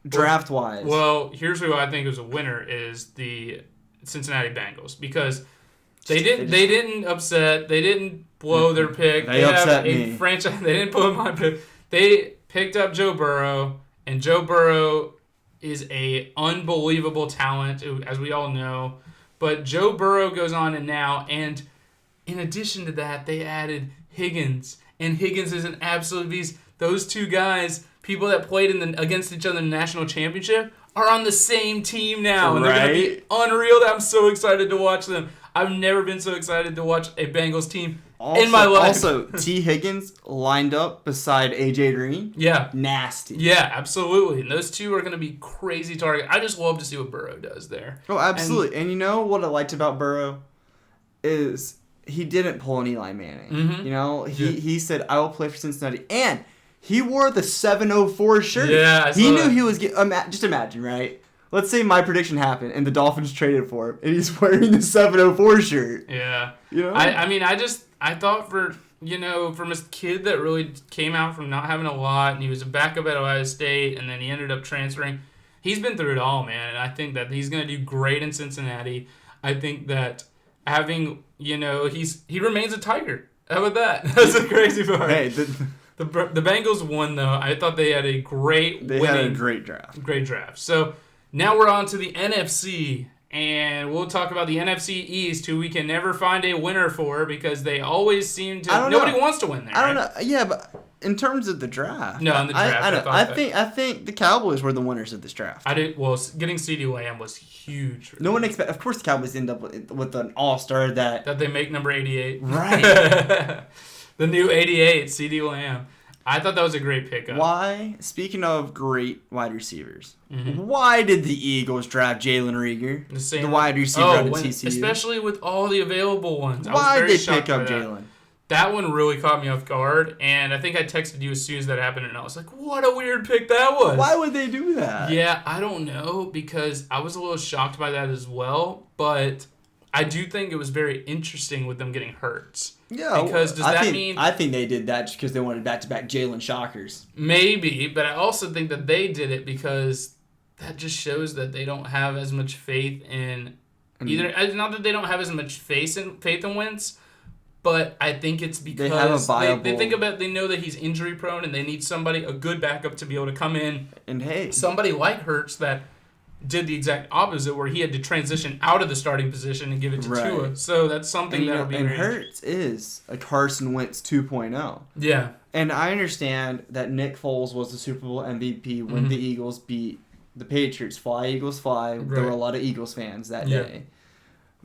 draft wise. Well, here's who I think is a winner is the Cincinnati Bengals, because they didn't upset, they didn't blow their pick. They upset me. Franchise. They didn't blow my pick. They picked up Joe Burrow, and Joe Burrow is a unbelievable talent, as we all know. But Joe Burrow goes on and in addition to that, they added Higgins, and Higgins is an absolute beast. Those two guys, people that played against each other in the national championship, are on the same team now, and they're going to be unreal. I'm so excited to watch them. I've never been so excited to watch a Bengals team in my life. Also, T. Higgins lined up beside A.J. Green. Yeah. Nasty. Yeah, absolutely. And those two are going to be crazy targets. I just love to see what Burrow does there. Oh, absolutely. And you know what I liked about Burrow is he didn't pull an Eli Manning. Mm-hmm. You know, he said, I will play for Cincinnati. And he wore the 704 shirt. Yeah, I saw He knew he was just imagine, right? Let's say my prediction happened and the Dolphins traded for him and he's wearing the 704 shirt. Yeah. You know? I thought from a kid that really came out from not having a lot, and he was a backup at Ohio State, and then he ended up transferring. He's been through it all, man, and I think that he's going to do great in Cincinnati. I think that having, he remains a Tiger. How about that? That's the crazy part. Hey, the Bengals won, though. I thought they had a great draft. Great draft. So now we're on to the NFC, And we'll talk about the NFC East, who we can never find a winner for because they always seem to. Nobody wants to win there. I don't know. Yeah, but in terms of the draft, no, in the draft, I think the Cowboys were the winners of this draft. Getting CeeDee Lamb was huge. No one Of course, the Cowboys end up with an all-star that they make number 88. Right. The new 88, CeeDee Lamb. I thought that was a great pickup. Why? Speaking of great wide receivers, why did the Eagles draft Jalen Rieger, the wide receiver out of TCU? Especially with all the available ones. Why did they pick up Jalen? That one really caught me off guard, and I think I texted you as soon as that happened, and I was like, what a weird pick that was. Why would they do that? Yeah, I don't know, because I was a little shocked by that as well, but I do think it was very interesting with them getting Hurts. Yeah, because I think they did that just because they wanted back-to-back Jalen shockers. Maybe, but I also think that they did it because that just shows that they don't have as much faith in either. Not that they don't have as much faith in Wentz, but I think it's because they have a viable. They know that he's injury prone and they need a good backup to be able to come in. And somebody like Hurts that did the exact opposite, where he had to transition out of the starting position and give it to Tua. So that's something that would be. And Hurts is a Carson Wentz 2.0. Yeah. And I understand that Nick Foles was the Super Bowl MVP when the Eagles beat the Patriots. Fly, Eagles, fly. Right. There were a lot of Eagles fans that day.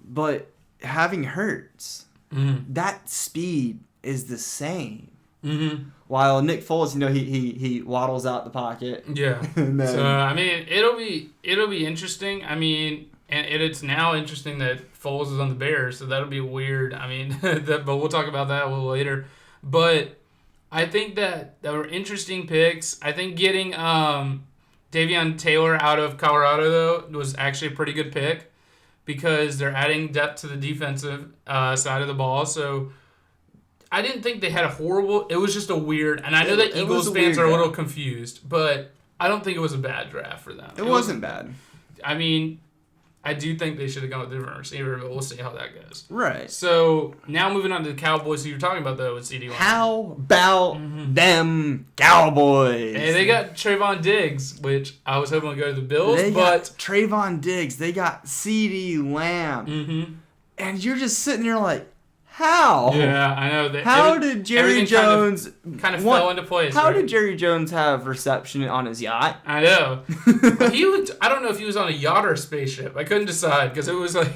But having Hurts, that speed is the same. While Nick Foles, he waddles out the pocket. Yeah. Then, so I mean, it'll be interesting. I mean, and it's now interesting that Foles is on the Bears, so that'll be weird. I mean, but we'll talk about that a little later. But I think that were interesting picks. I think getting Davion Taylor out of Colorado though was actually a pretty good pick because they're adding depth to the defensive side of the ball. So I didn't think they had a horrible. It was just a weird. And I know that Eagles fans are a little confused, but I don't think it was a bad draft for them. It wasn't bad. I mean, I do think they should have gone with a different receiver, but we'll see how that goes. Right. So now moving on to the Cowboys, who you're talking about though with CeeDee Lamb. How about them Cowboys? Hey, they got Trayvon Diggs, which I was hoping would go to the Bills, They got Trayvon Diggs. They got CeeDee Lamb, and you're just sitting there like, how? Yeah, I know. How did Jerry Jones kind of fell into place? How did Jerry Jones have reception on his yacht? I know. But he looked. I don't know if he was on a yacht or a spaceship. I couldn't decide because it was like.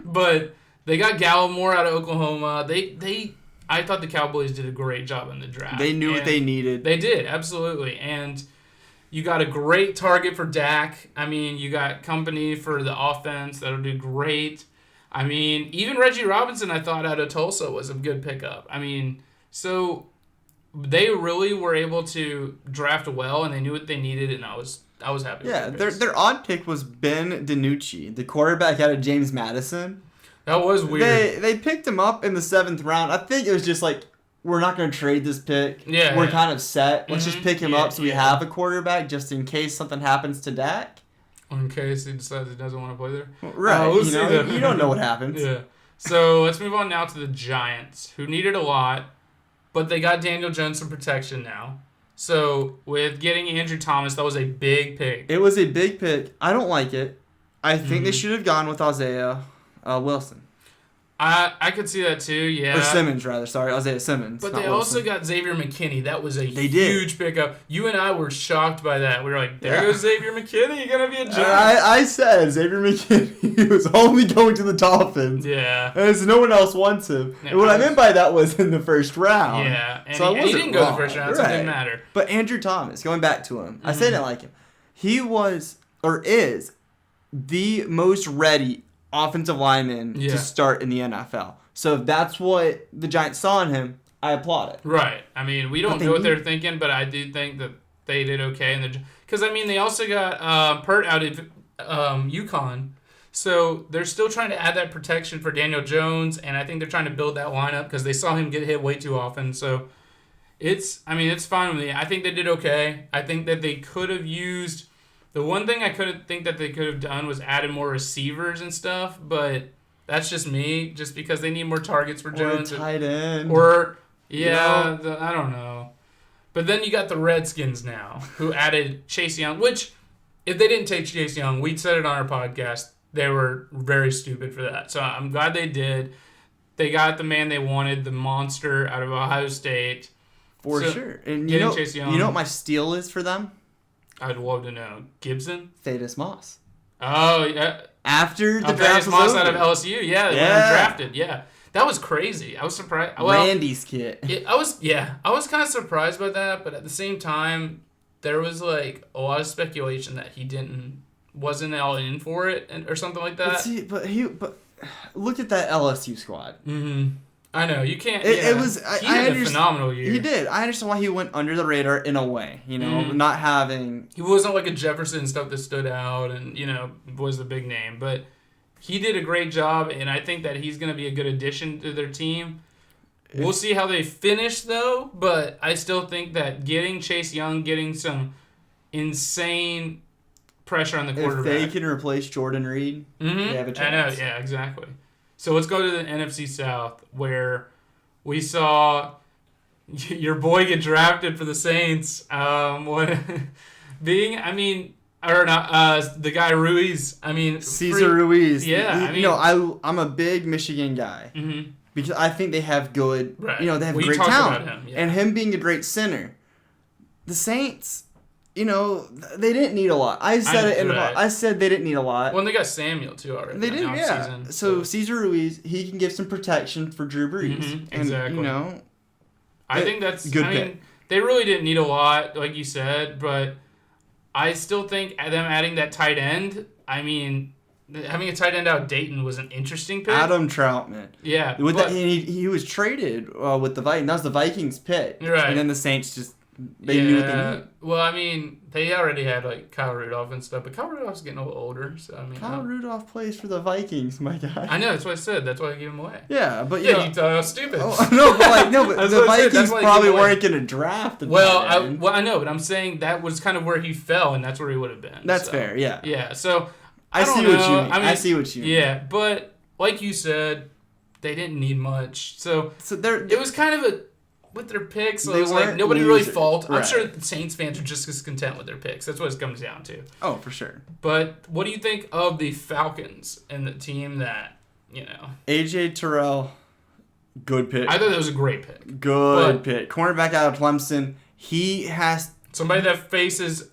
But they got Gallimore out of Oklahoma. I thought the Cowboys did a great job in the draft. They knew what they needed. They did, absolutely, and you got a great target for Dak. I mean, you got company for the offense that'll do great. I mean, even Reggie Robinson, I thought, out of Tulsa was a good pickup. I mean, so they really were able to draft well, and they knew what they needed, and I was happy. Yeah, their odd pick was Ben DiNucci, the quarterback out of James Madison. That was weird. They picked him up in the 7th round. I think it was just like, we're not going to trade this pick. Yeah, we're kind of set. Let's just pick him up so we have a quarterback just in case something happens to Dak. In case he decides he doesn't want to play there. Right. You don't know what happens. Yeah. So let's move on now to the Giants, who needed a lot, but they got Daniel Jones some protection now. So with getting Andrew Thomas, that was a big pick. It was a big pick. I don't like it. I think they should have gone with Isaiah Wilson. I could see that too, yeah. Or Simmons, rather. Sorry, Isaiah Simmons. But they also got Xavier McKinney. That was a huge pickup. You and I were shocked by that. We were like, there goes Xavier McKinney. You're going to be a Giant. I said Xavier McKinney was only going to the Dolphins. Yeah. And so no one else wants him. Yeah, and what I meant by that was in the first round. Yeah. And so he didn't go in the first round, so it didn't matter. But Andrew Thomas, going back to him, I said I didn't like him. He was, or is, the most ready offensive lineman to start in the NFL. So if that's what the Giants saw in him, I applaud it. Right. I mean, we don't know what they're thinking, but I do think that they did okay. Because, I mean, they also got Pert out of UConn. So they're still trying to add that protection for Daniel Jones, and I think they're trying to build that lineup because they saw him get hit way too often. So it's fine with me. I think they did okay. I think that they could have used... The one thing I think that they could have done was added more receivers and stuff, but... That's just me, just because they need more targets for Jones. Or tight end. I don't know. But then you got the Redskins now, who added Chase Young, which, if they didn't take Chase Young, we'd said it on our podcast, they were very stupid for that. So I'm glad they did. They got the man they wanted, the monster out of Ohio State. For sure. And Chase Young, you know what my steal is for them? I'd love to know. Gibson? Thaddeus Moss. Oh, yeah. After the draft Thaddeus was Moss over. out of LSU. Yeah, they went undrafted. Yeah. That was crazy. I was surprised. Well, Randy's kid. I was kind of surprised by that, but at the same time, there was like a lot of speculation that he wasn't all in for it or something like that. But look at that LSU squad. Mm-hmm. I know you can't. He had a phenomenal year. He did. I understand why he went under the radar in a way. Not having. He wasn't like a Jefferson stuff that stood out, and was the big name, but he did a great job, and I think that he's going to be a good addition to their team. We'll see how they finish though, but I still think that getting Chase Young, getting some insane pressure on the quarterback. If they can replace Jordan Reed, they have a chance. I know, yeah, exactly. So let's go to the NFC South, where we saw your boy get drafted for the Saints. The guy Ruiz. Cesar Ruiz. Yeah, I'm a big Michigan guy because I think they have good. Right. They have great talent, and him being a great center. The Saints. They didn't need a lot. I said they didn't need a lot. Well, and they got Samuel, too, already. They did, yeah. Season, so Cesar Ruiz, he can give some protection for Drew Brees. Mm-hmm, exactly. And, I think that's good pick. They really didn't need a lot, like you said, but I still think them adding that tight end, having a tight end out Dayton was an interesting pick. Adam Troutman. Yeah. He was traded with the Vikings. That was the Vikings pick. Right. And then the Saints just... They knew what they needed. Well, they already had like Kyle Rudolph and stuff, but Kyle Rudolph's getting a little older, so Kyle Rudolph plays for the Vikings, my guy. I know, that's what I said. That's why I gave him away. Yeah, but you thought I was stupid. But the Vikings probably weren't going to draft him. I know, but I'm saying that was kind of where he fell, and that's where he would have been. That's fair, yeah. Yeah, so I see what you mean. I see what you mean. Yeah, but like you said, they didn't need much. So it was kind of with their picks, so it was like nobody really fault. Right. I'm sure the Saints fans are just as content with their picks. That's what it comes down to. Oh, for sure. But what do you think of the Falcons and the team that, AJ Terrell, good pick. I thought that was a great pick. Good pick. Cornerback out of Clemson. He has... Somebody that faces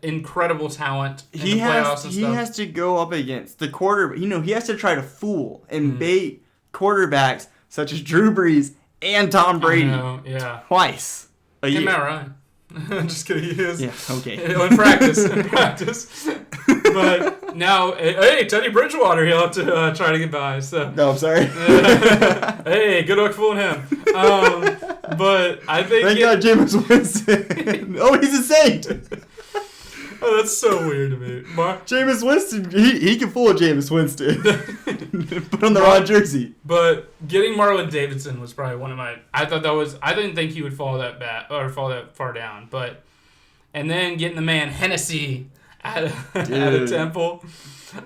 incredible talent in the playoffs and stuff. He has to go up against the quarterback. He has to try to fool and bait quarterbacks such as Drew Brees and Tom Brady. Twice a year. Matt Ryan. I'm just kidding. He is. Yeah, okay. In practice. But now, hey, Teddy Bridgewater, he'll have to try to get by. So. No, I'm sorry. Hey, good luck fooling him. But I think... Thank God Jameis Winston. Oh, he's a Saint. Oh, that's so weird to me. Jameis Winston, he can fool Jameis Winston. Put on the wrong jersey. But getting Marlon Davidson was probably one of my... I didn't think he would fall that far down. But... And then getting the man Hennessy out of Temple.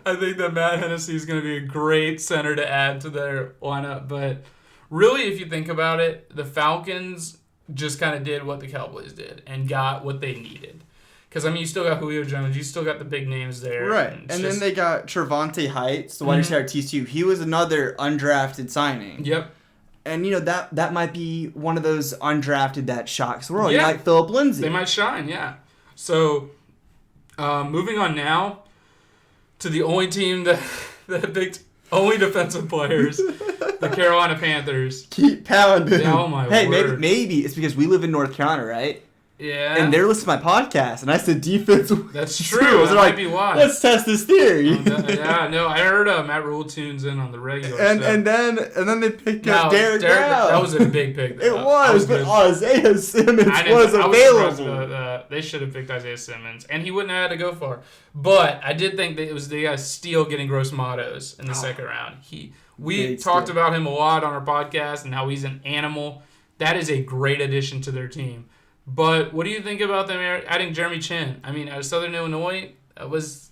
I think that Matt Hennessy is going to be a great center to add to their lineup. But really, if you think about it, the Falcons just kind of did what the Cowboys did and got what they needed. Because, you still got Julio Jones. You still got the big names there. Right. And then they got Trevante Heights, the wide receiver at TCU. He was another undrafted signing. Yep. And, that might be one of those undrafted that shocks the world. Yeah. Like Philip Lindsay. They might shine, yeah. So, moving on now to the only team that picked only defensive players, the Carolina Panthers. Keep pounding. Oh, my word. Hey, maybe it's because we live in North Carolina, right? Yeah. And they're listening to my podcast, and I said defense. That's true. That might be why. Let's test this theory. I heard Matt Rule tunes in on the regular. And then they picked up Derek Brown. That was a big pick. It was, but Isaiah Simmons was available. They should have picked Isaiah Simmons, and he wouldn't have had to go far. But I did think that it was the guy Steele getting Gross Matos in the second round. We talked about him a lot on our podcast and how he's an animal. That is a great addition to their team. But what do you think about them adding Jeremy Chin? Out of Southern Illinois, it's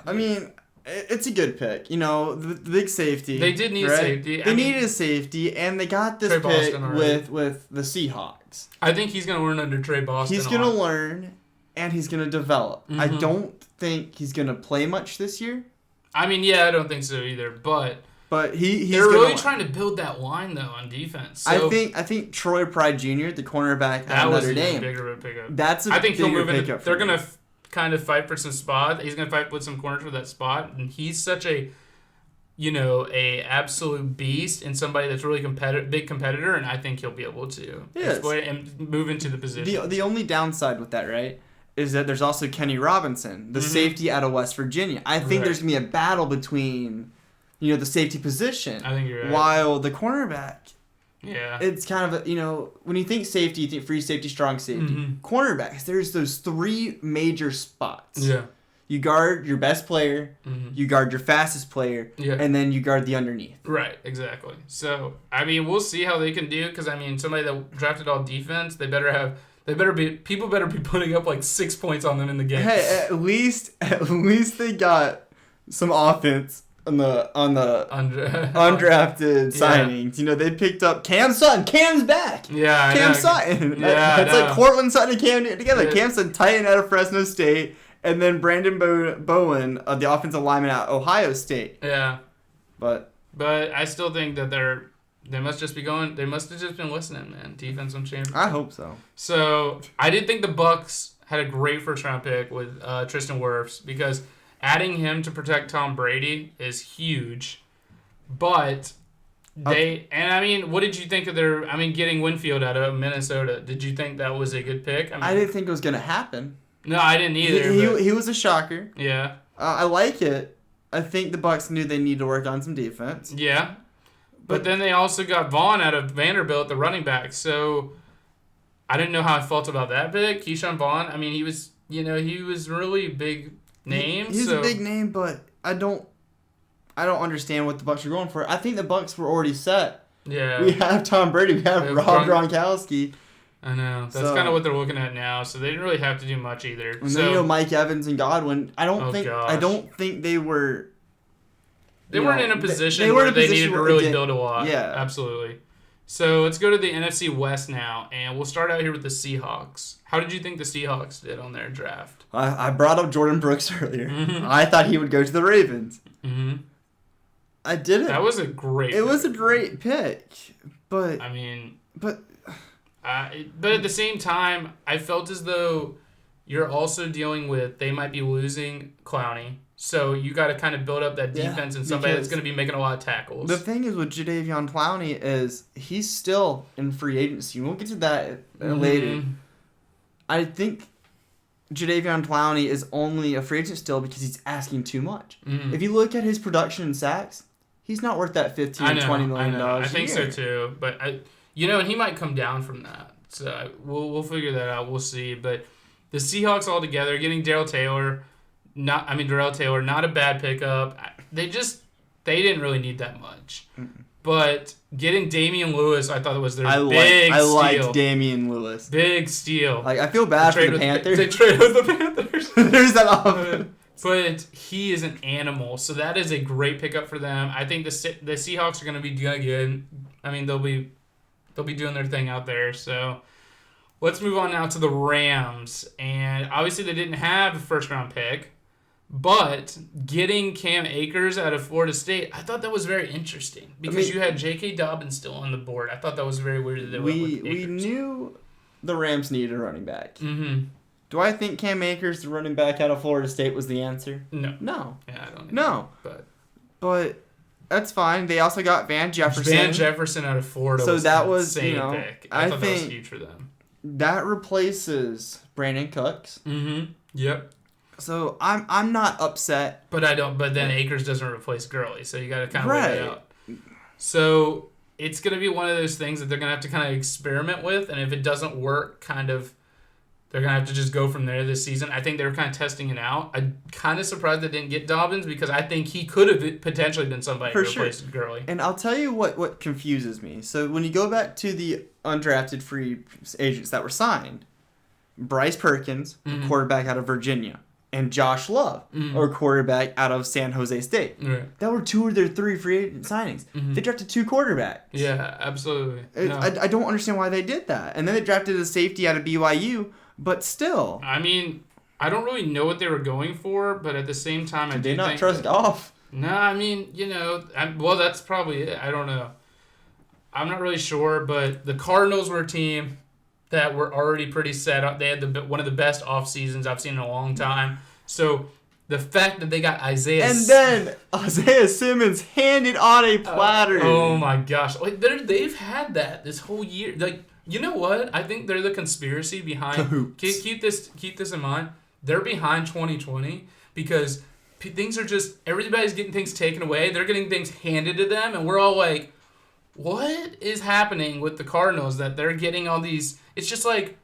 a good pick. The big safety. They did need safety. They needed a safety, and they got this pick with the Seahawks. I think he's going to learn under Trey Boston. He's going to learn, and he's going to develop. Mm-hmm. I don't think he's going to play much this year. I mean, yeah, I don't think so either. But he's they're really trying to build that line though on defense. So I think Troy Pride Jr., the cornerback at Notre Dame, bigger of a pickup. That's I think he'll move into. They're gonna kind of fight for some spot. He's gonna fight with some corners for that spot, and he's such a absolute beast and somebody that's really big competitor, and I think he'll be able to exploit it and move into the position. The only downside with that, right, is that there's also Kenny Robinson, the safety out of West Virginia. I think there's going to be a battle between, the safety position. I think you're right. While the cornerback, it's kind of when you think safety, you think free safety, strong safety. Cornerbacks, there's those three major spots. Yeah. You guard your best player, you guard your fastest player, and then you guard the underneath. Right, exactly. So, I mean, we'll see how they can do, because, I mean, somebody that drafted all defense, people better be putting up like 6 points on them in the game. Hey, at least they got some offense on the undrafted signings. They picked up Cam Sutton. Cam's back. Yeah, Cam Sutton. It's like Cortland Sutton and Cam together. Yeah. Cam Sutton, tight end out of Fresno State. And then Brandon Bowen, the offensive lineman at Ohio State. Yeah. But I still think that they must have just been listening, man. Defensive champion. I hope so. So, I did think the Bucs had a great first-round pick with Tristan Wirfs, because adding him to protect Tom Brady is huge. But what did you think of getting Winfield out of Minnesota? Did you think that was a good pick? I didn't think it was going to happen. No, I didn't either. He was a shocker. Yeah. I like it. I think the Bucs knew they need to work on some defense. Yeah. But then they also got Vaughn out of Vanderbilt, the running back. So I didn't know how I felt about that pick. Keyshawn Vaughn, I mean, he was really big name. He's a big name, but I don't understand what the Bucs are going for. I think the Bucs were already set. Yeah. We have Tom Brady. We have Rob Gronkowski. I know. That's kind of what they're looking at now. So they didn't really have to do much either. And then Mike Evans and Godwin. I don't think they were. They weren't in a position where they needed to really build a lot. Yeah, absolutely. So let's go to the NFC West now, and we'll start out here with the Seahawks. How did you think the Seahawks did on their draft? I brought up Jordan Brooks earlier. I thought he would go to the Ravens. I didn't. That was a great. It was a great pick, but but at the same time, I felt as though you're also dealing with they might be losing Clowney. So you got to kind of build up that defense and somebody that's going to be making a lot of tackles. The thing is with Jadeveon Clowney is he's still in free agency. We'll get to that later. I think Jadeveon Clowney is only a free agent still because he's asking too much. If you look at his production in sacks, he's not worth that $15 or $20 million. I think so too, but and he might come down from that. So we'll figure that out. We'll see. But the Seahawks all together, getting Darrell Taylor, not a bad pickup. They didn't really need that much. But getting Damian Lewis, I thought it was their big steal. I liked Damian Lewis. Big steal. Like, I feel bad for the Panthers. They traded with the Panthers. There's that offense. But he is an animal, so that is a great pickup for them. I think the Seahawks are going to be good. I mean, they'll be doing their thing out there. So let's move on now to the Rams. And obviously they didn't have a first-round pick, but getting Cam Akers out of Florida State, I thought that was very interesting because you had J.K. Dobbins still on the board. I thought that was very weird that they went with Akers. We knew the Rams needed a running back. Do I think Cam Akers, the running back out of Florida State, was the answer? No. Yeah, I don't know. But that's fine. They also got Van Jefferson. Van Jefferson out of Florida. So that was, pick. I thought that was huge for them. That replaces Brandon Cooks. Yep. So I'm not upset. But then Akers doesn't replace Gurley, so you got to kind of weigh it out. So it's going to be one of those things that they're going to have to kind of experiment with, and if it doesn't work, they're going to have to just go from there this season. I think they were kind of testing it out. I'm kind of surprised they didn't get Dobbins because I think he could have potentially been somebody to replace Gurley. And I'll tell you what confuses me. So when you go back to the undrafted free agents that were signed, Bryce Perkins, a quarterback out of Virginia, and Josh Love, or quarterback out of San Jose State. Right. That were 2 of their 3 free agent signings. They drafted 2 quarterbacks. Yeah, absolutely. I don't understand why they did that. And then they drafted a safety out of BYU, but still. I mean, I don't really know what they were going for, but at the same time, Did they not trust Goff? No, I mean, well, that's probably it. I don't know. I'm not really sure, but the Cardinals were a team that were already pretty set up. They had one of the best off seasons I've seen in a long time. So the fact that they got Isaiah and then Isaiah Simmons handed on a platter. Oh my gosh, like they've had that this whole year. Like, you know what? I think they're the conspiracy behind. Keep this in mind. They're behind 2020 because things are just everybody's getting things taken away. They're getting things handed to them, and we're all like, what is happening with the Cardinals that they're getting all these? It's just like,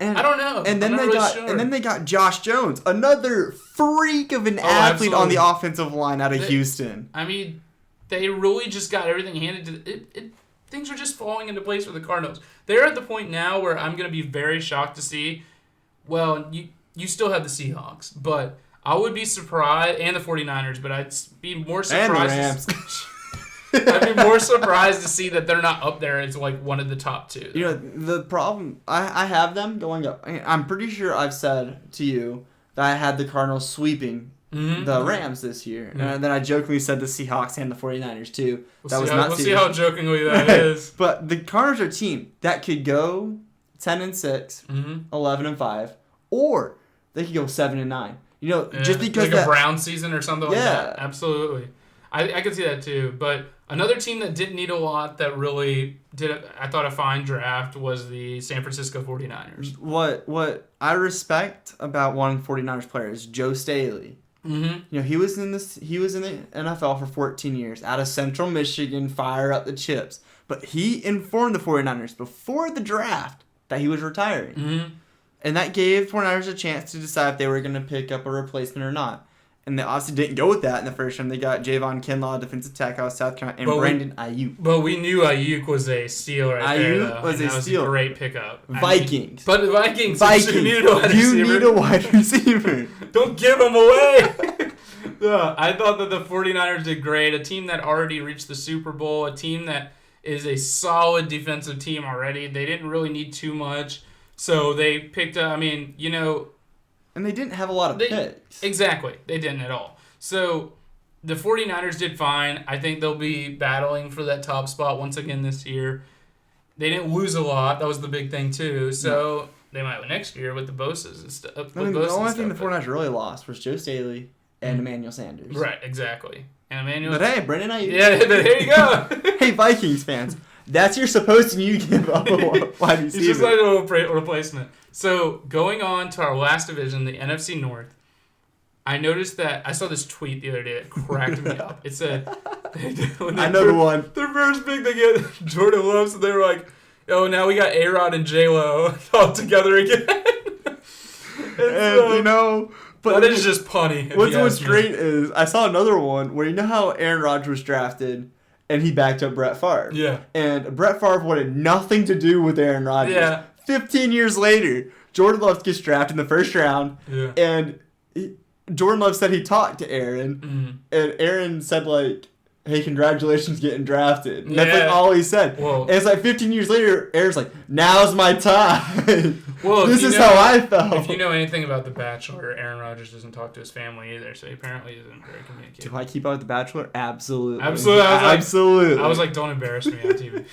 I don't know. And then they got Josh Jones, another freak of an athlete on the offensive line out of Houston. I mean, they really just got everything handed to it. Things are just falling into place for the Cardinals. They're at the point now where I'm going to be very shocked to see. Well, you still have the Seahawks, but I would be surprised, and the 49ers, but I'd be more surprised. And the Rams. I'd be more surprised to see that they're not up there as like one of the top two. You know, the problem, I have them going up. I'm pretty sure I've said to you that I had the Cardinals sweeping the Rams this year. Mm-hmm. And then I jokingly said the Seahawks and the 49ers too. We'll see how jokingly that is. But the Cardinals are a team that could go 10-6, 11-5, or they could go 7-9. You know, just because like a Brown season or something like that. Absolutely. I could see that too. But another team that didn't need a lot that really did, I thought, a fine draft was the San Francisco 49ers. What I respect about one of the 49ers players, Joe Staley. Mm-hmm. You know, he was in the NFL for 14 years, out of Central Michigan, fire up the chips. But he informed the 49ers before the draft that he was retiring. Mm-hmm. And that gave 49ers a chance to decide if they were going to pick up a replacement or not. And they obviously didn't go with that in the first round. They got Javon Kinlaw, defensive tackle out of South Carolina, and Brandon Ayuk. But we knew Ayuk was a steal there, though. Ayuk was a steal. Was a great pickup. Vikings. But the Vikings. You need a wide receiver. Don't give him away. I thought that the 49ers did great. A team that already reached the Super Bowl. A team that is a solid defensive team already. They didn't really need too much. So they picked up, and they didn't have a lot of picks. Exactly. They didn't at all. So the 49ers did fine. I think they'll be battling for that top spot once again this year. They didn't lose a lot. That was the big thing, too. So they might win next year with the Boses and stuff. The only thing the 49ers really lost was Joe Staley and Emmanuel Sanders. Right, exactly. And Emmanuel. But hey, Brendan Ayuk. Yeah, but there you go. Hey, Vikings fans. That's your supposed to give up a wide receiver. It's just like a replacement. So, going on to our last division, the NFC North, I noticed that I saw this tweet the other day that cracked me up. It said, I know the one. Their first pick, they get Jordan Love, so they were like, oh, now we got A-Rod and J-Lo all together again. But that is just punny. What's great is, I saw another one where you know how Aaron Rodgers was drafted and he backed up Brett Favre. Yeah. And Brett Favre wanted nothing to do with Aaron Rodgers. Yeah. 15 years later, Jordan Love gets drafted in the first round. Yeah. And Jordan Love said he talked to Aaron. Mm-hmm. And Aaron said, hey, congratulations getting drafted. And that's all he said. Whoa. And it's 15 years later, Aaron's like, now's my time. Well, this is how I felt. If you know anything about The Bachelor, Aaron Rodgers doesn't talk to his family either, so he apparently isn't very communicative. Do I keep up with The Bachelor? Absolutely. Absolutely. I was like, don't embarrass me on TV.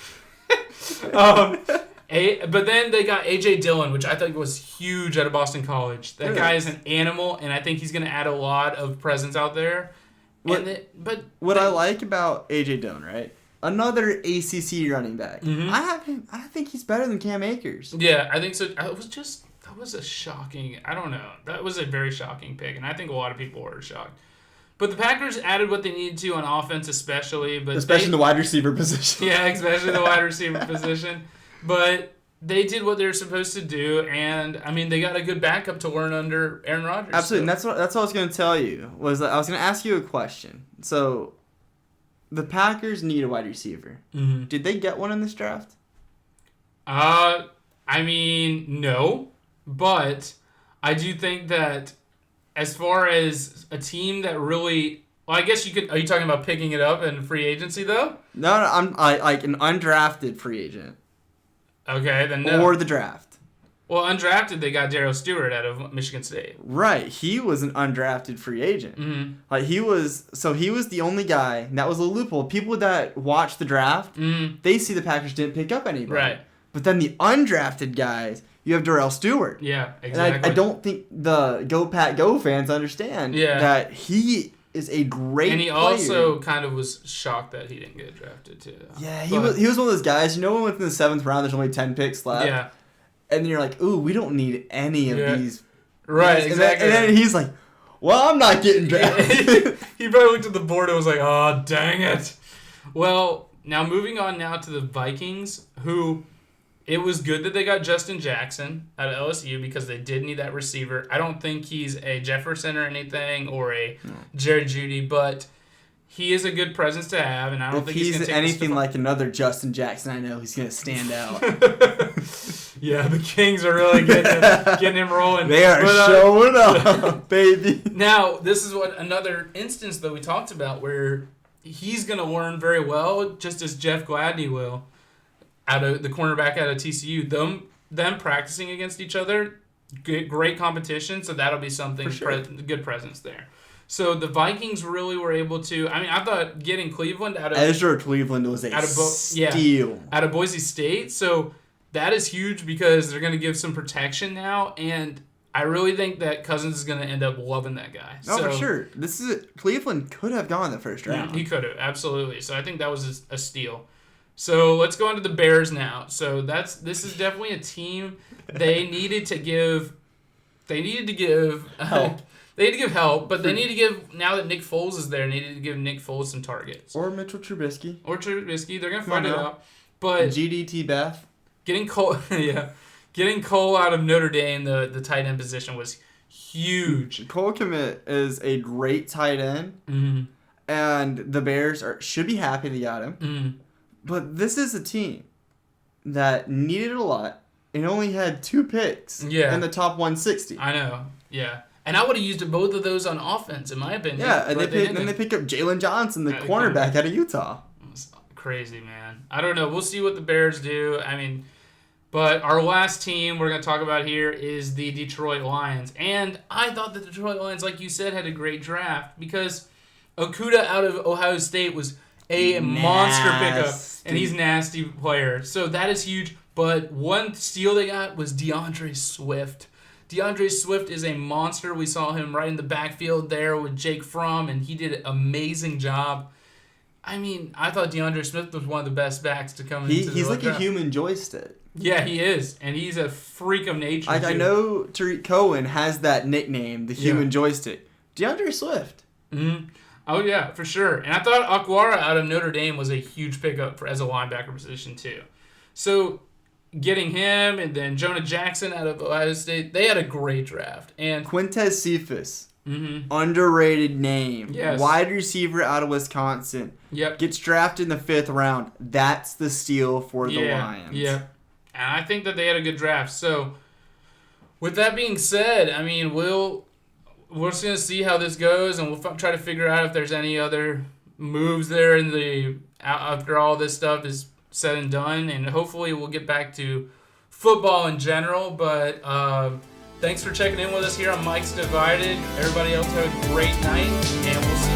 But then they got A.J. Dillon, which I think was huge out of Boston College. That guy is an animal, and I think he's going to add a lot of presence out there. What I like about A.J. Dillon, right? Another ACC running back. Mm-hmm. I think he's better than Cam Akers. Yeah, I think so. That was a shocking, I don't know. That was a very shocking pick, and I think a lot of people were shocked. But the Packers added what they needed to on offense especially. Especially the wide receiver position. Yeah, especially the wide receiver position. But they did what they were supposed to do, and they got a good backup to learn under Aaron Rodgers. Absolutely, and that's what I was going to tell you. I was going to ask you a question. So, the Packers need a wide receiver. Mm-hmm. Did they get one in this draft? No, but I do think that as far as a team that really, I guess you could. Are you talking about picking it up in free agency though? No, I'm like an undrafted free agent. Okay, then no. Or the draft. Well, undrafted, they got Darryl Stewart out of Michigan State. Right. He was an undrafted free agent. Like he was the only guy, and that was a loophole. People that watch the draft, they see the Packers didn't pick up anybody. Right. But then the undrafted guys, you have Darrell Stewart. Yeah, exactly. And I don't think the Go Pack Go fans understand that he is a great And he player. also kind of was shocked that he didn't get drafted too. Yeah, he was one of those guys, within the 7th round there's only 10 picks left. Yeah. And you're like, ooh, we don't need any of these. Right, exactly. And then he's like, well, I'm not getting drafted. He probably looked at the board and was like, oh, dang it. Well, now moving on now to the Vikings, who it was good that they got Justin Jackson out of LSU because they did need that receiver. I don't think he's a Jefferson or anything or a Jerry Jeudy, but he is a good presence to have, and I don't think he's going to take anything like another Justin Jackson, I know he's going to stand out. Yeah, the Kings are really getting him rolling. They are showing up, baby. Now, this is another instance that we talked about where he's going to learn very well, just as Jeff Gladney will, out of the cornerback out of TCU. Them practicing against each other, great competition, so that'll be something, good presence there. So the Vikings really were able to. I mean, I thought getting Cleveland out of Ezra Cleveland was a steal out of Boise State. So that is huge because they're going to give some protection now, and I really think that Cousins is going to end up loving that guy. For sure. Cleveland could have gone the first round. He could have, absolutely. So I think that was a steal. So let's go on to the Bears now. So this is definitely a team they needed to give. They needed to give help. They need to give help, but they need to give, now that Nick Foles is there, they need to give Nick Foles some targets. Or Mitchell Trubisky. They're going to find it out. But GDT Beth. Getting Cole out of Notre Dame, the tight end position, was huge. Cole Kmet is a great tight end, and the Bears should be happy they got him. But this is a team that needed a lot and only had 2 picks in the top 160. I know, yeah. And I would have used both of those on offense, in my opinion. Yeah, and they pick up Jalen Johnson, the cornerback out of Utah. It's crazy, man. I don't know. We'll see what the Bears do. I mean, but our last team we're going to talk about here is the Detroit Lions. And I thought the Detroit Lions, like you said, had a great draft because Okudah out of Ohio State was a monster pickup, and he's a nasty player. So that is huge. But one steal they got was DeAndre Swift. DeAndre Swift is a monster. We saw him right in the backfield there with Jake Fromm, and he did an amazing job. I mean, I thought DeAndre Swift was one of the best backs to come into the He's like draft. a human joystick. Yeah, he is, and he's a freak of nature. I know Tariq Cohen has that nickname, the human joystick. DeAndre Swift. Mm-hmm. Oh, yeah, for sure. And I thought Aquara out of Notre Dame was a huge pickup as a linebacker position, too. So getting him and then Jonah Jackson out of Ohio State, they had a great draft. And Quintez Cephas, underrated name. Yes. Wide receiver out of Wisconsin. Yep. Gets drafted in the 5th round. That's the steal for the Lions. Yeah. And I think that they had a good draft. So with that being said, I mean, we're just going to see how this goes, and we'll try to figure out if there's any other moves there after all this stuff is said and done, and hopefully we'll get back to football in general. But thanks for checking in with us here on Mike's Divided. Everybody else have a great night, and we'll see